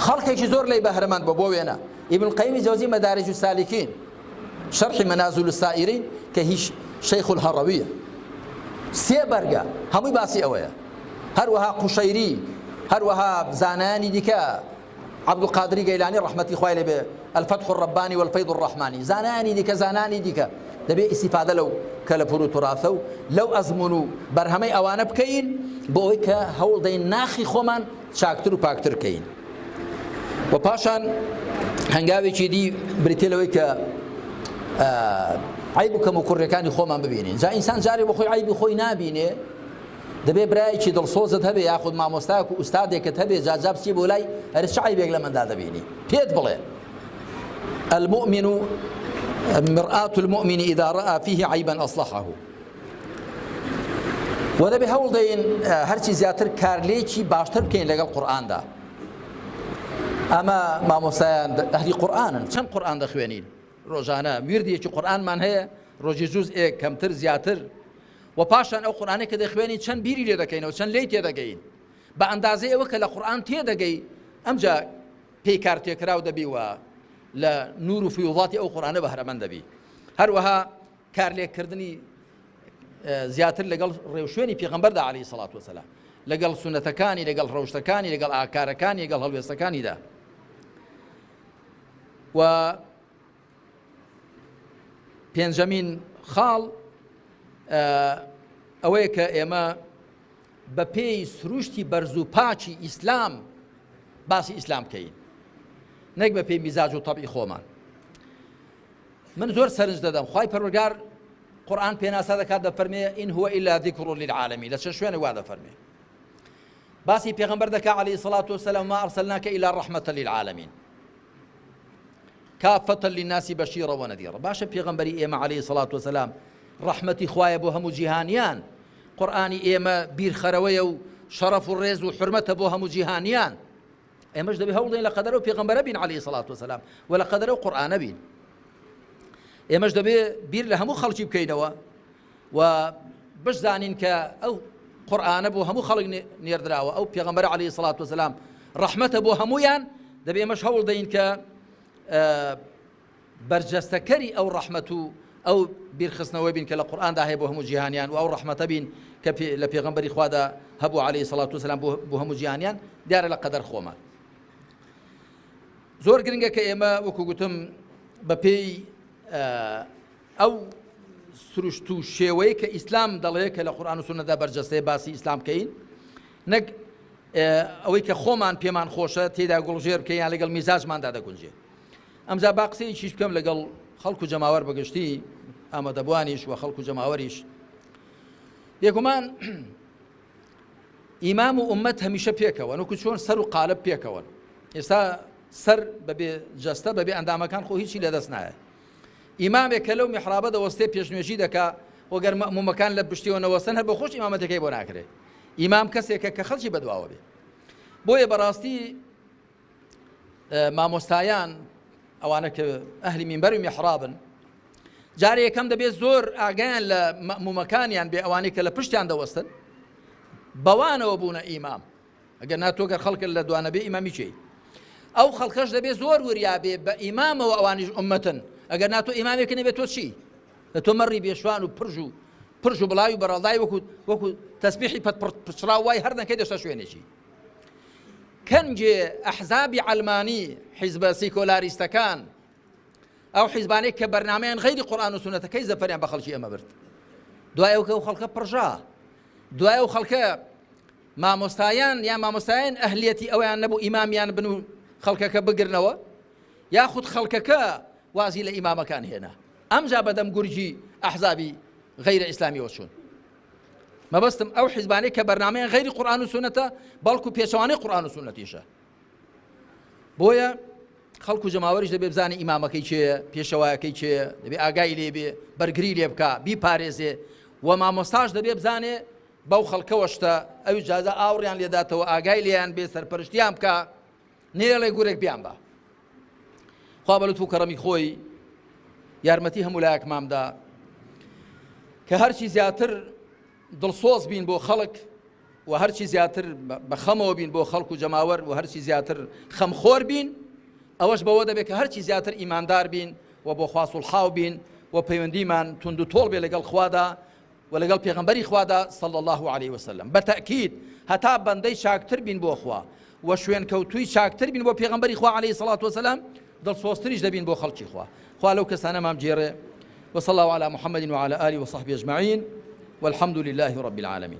خەڵکێکی زۆر لێی بەهرەمەند بۆ وێنە ابن القیم جوزی مەدارج السالکین شرح منازل السائرین کە هیچ شەیخ الهەڕەویە سێ بەرگە هەمووی باسی ئەوەیە هەروەها قوشەیری هەروەها زانانی دیکە عەبدولقادری گەیلانی ڕەحمەتی خوای لێبێ الفتح الربانی والفیض الرحمانی زانانی دیکە دەبێ ئیستیفادە لەو کە لە پور و تراثە و لەو ئەزمون و بەرهەمەی ئەوانە بکەین بۆ ئەوەی کە هەوڵ دەین ناخی خۆمان چاکتر و پاکتر بکەین و پاشان هەنگاوێکی دی بریتێ لەوەی کە عیب و کەم و کوڕەکانی خۆمان ببینین جا ئینسان جارێ بۆ خۆی عیبی خۆی نابینێ دەبێ برایەکی دڵسۆزت هەبێ یاخود مامۆستایەک و ئوستادێکت هەبێ جا بچی بۆ لای هەر چ عیبێک لە مندا دەبینی پێت بڵێ المؤمن مرآة المؤمن إذا رأى فيه عيبا أصلحه وده بهول دين هرچی زیاتر کارلێکی باشتر بکەین لەگەڵ قورئاندا ئەمە مامۆستایان ئەهلی قورئانن چەند قورئان دەخوێنین ڕۆژانە وردێکی قورئانمان هەیە ڕۆژی جوزئێک کەمتر زیاتر و پاشان ئەو قورئانەی کە دەخوێنین چەند بیری لێ دەکەینەوە چەند لێی تێدەگەین بە ئەندازەی ئەوە کە لە قورئان تێدەگەی ئەمجا پێی کار تێکراو دەبی و لە نور و فیوضاتی ئەو قورئانە بەهرەمەند دەبی هەروەها کارلێککردنی زیاتر لەگەڵ ڕێوشوێنی پێغەمبەردا عەلەیهی سەڵات وەسەلام لەگەڵ سونەتەکانی لەگەڵ ڕەوشتەکانی لەگەڵ ئاکارەکانی لەگەڵ هەڵوێستەکانیدا و پێنجەمین خاڵ ئەوەیە کە ئێمە بە پێی سروشتی بەرز و پاچی ئیسلام باسی ئیسلام بکەین نەک بە پێی میزاج و تەبعی خۆمان من زۆر سەرنج دەدەم خوای پەروەردگار قورئان پێناسا دەکات دەفەرمێ ئین هو ئیلا ذیکر للعالەمین لە چەند شوێنێک وا دەفەرمێ باسی پێغەمبەر دەکات عەلەیهی سەڵات وەسەلام ما ئەرسەلناکە ئیلا ڕەحمەتە للعالەمین کافەتە للناسی بەشیرە وەنەذیرە باشە پێغەمبەری ئێمە عەلەیهی سەڵات وەسەلام ڕەحمەتی خوایە بۆ هەموو جیهانیان قورئانی ئێمە بیرخەرەوەیە و شەرەف و ڕێز و حورمەتە بۆ هەموو جیهانیان ئێمەش دەبێ هەوڵ دەین لە قەدەرەوە پێغەمبەرە بین عەلەیهی سەڵات وەسەلام و لە قەدەرەوە قورئانە بین ئێمەش دەبێ بیر لە هەموو خەڵکی بکەینەوە و بشزانین کە ئەو قورئانە بۆ هەموو خەڵک نێردراوە ئەو پێغەمبەرە عەلەیهی سەڵات وەسەلام ڕەحمەتە بۆ هەموویان دەبێ ئێمەش هەوڵ دەین کە بەرجەستەکەری ئەو ڕەحمەت و ئەو بیرخستنەوەی بین کە لە قورئاندا هەیە بۆ هەموو جیهانیان و ئەو ڕەحمەتە بین کە لە پێغەمبەری خوادا هەبوو عەلەیهی سەڵات وەسەلام بۆ هەموو جیهانیان دیارە لە قەدەر خۆمان زۆر گرنگە کە ئێمە وەکو گوتم بە پێی ئەو سروشت و شێوەیە کە ئیسلام دەڵێ کە لە قورئان و سونەتدا بەرجەستەیە باسی ئیسلام بکەین نەک ئەوەی کە خۆمان پێمان خۆشە تێدا گوڵژێر بکەین یان لەگەڵ میزاجماندا دەگونجێ ئەمجا با قسەیەکیش بکەم لەگەڵ خەڵک و جەماوەر بەگشتی ئامادەبوانیش و خەڵک و جەماوەریش یەکومان ئیمام و ئومەت هەمیشە پێکەوەن وەکو چۆن سەر و قالب پێکەوەن ئێستا سەر بەبێ جەستە بەبێ ئەندامەکان خۆ هیچی لەدەست نایە ئیمامێک کە لەو میحرابە دەوەستێ پێشنوێژی دەکا وەگەر مەمومەکان لە پشتیەوە نەوەستن هەر بە خۆش ئیمامەتەکەی بۆ ناکرێ ئیمام کەسێکە کە خەڵکی بەدواوە بێ بۆیە بەڕاستی مامۆستایان ئەوانە کە ئەهلی مینبەر و میحرابن جارە یەکەم دەبێت زۆر ئاگایان لە مەمومەکانیان بێ ئەوانەی کە لە پشتیان دەوەستن بەوانەوە بوونە ئیمام ئەگەر ناتۆگەر خەڵکە لە دوانە بێ ئیمامی چی ئەو خەڵکەش دەبێت زۆر وریابێ بە ئیمامەوە ئەوانیش ئومەتن ئەگەر ناتۆ ئیمامێک نەبێت تۆ چی لە تۆ مەڕی بێشوان و پرژ و بڵاوی بەڕەڵدای وەکو تەسبیحی پچڕا وای هەر نەکەی دەشتە شوێنێکی کەنجێ ئەحزابی عەلمانی حیزبە سیکۆلاریستەکان ئەو حیزبانەی کە بەرنامەیان غەیری قورئان و سونەتەکەی زەفەریان بە خەڵکی ئەمە برد دوای ئەو کە ئەو خەڵکە پڕژا دوای ئەو خەڵکە مامۆستایان یان مامۆستایان ئەهلیەتی ئەویان نەبوو ئیمامیان بن و خەڵکەکە بگرنەوە یاخود خەڵکەکە وازی لە ئیمامەکان هێنا ئەمجا بەدەم گورجی ئەحزابی غەیرە ئیسلامیەوە چوون مەبەستم ئەو حیزبانەی کە بەرنامەیان غەیری قورئان و سونەتە بەڵکو پێچەوانەی قورئان و سونەتیشە بۆیە خەڵک و جەماوەریش دەبێ بزانێ ئیمامەکەی چێیە پێشەوایەکەی چێیە دەبێ ئاگای لێ بێ بەرگری لێ بکە بیپارێزێ و مامۆستاش دەبێ بزانێ بەو خەڵکەوەشتە ئەوی جازە ئاوڕیان لێداتەوە ئاگای لێیان بێ سەرپەرشتیان بکە نێڵێ گورێک بیان بە خوا بەلوتف و کەڕەمی خۆی یارمەتی هەموو لایەکمامدا کە هەرچی زیاتر دڵسۆز بین بۆ خەڵک و هەرچی زیاتر بەخەمەوە بین بۆ خەڵک و جەماوەر و هەرچی زیاتر خەمخۆر بین ئەوەش بەوە دەبێت کە هەرچی زیاتر ئیماندار بین و بۆ خوا سوڵحاو بین و پەیوەندیمان تونند و تۆڵ بێ لەگەڵ خوادا و لەگەڵ پێغەمبەری خوادا صلی الله عليه وسلم بەتەئکید هەتا بەندەی چاکتر بین بۆ خوا و شوێن کەوتووی چاکتر بین بۆ پێغەمبەری خوا عليه الصلاة والسلام دڵسۆزتریش دەبین بۆ خەڵکی خوا لەو کەسانەمان بجێڕێ وصلى الله على محمد وعلى آله وصحبه أجمعين والحمد لله رب العالمين.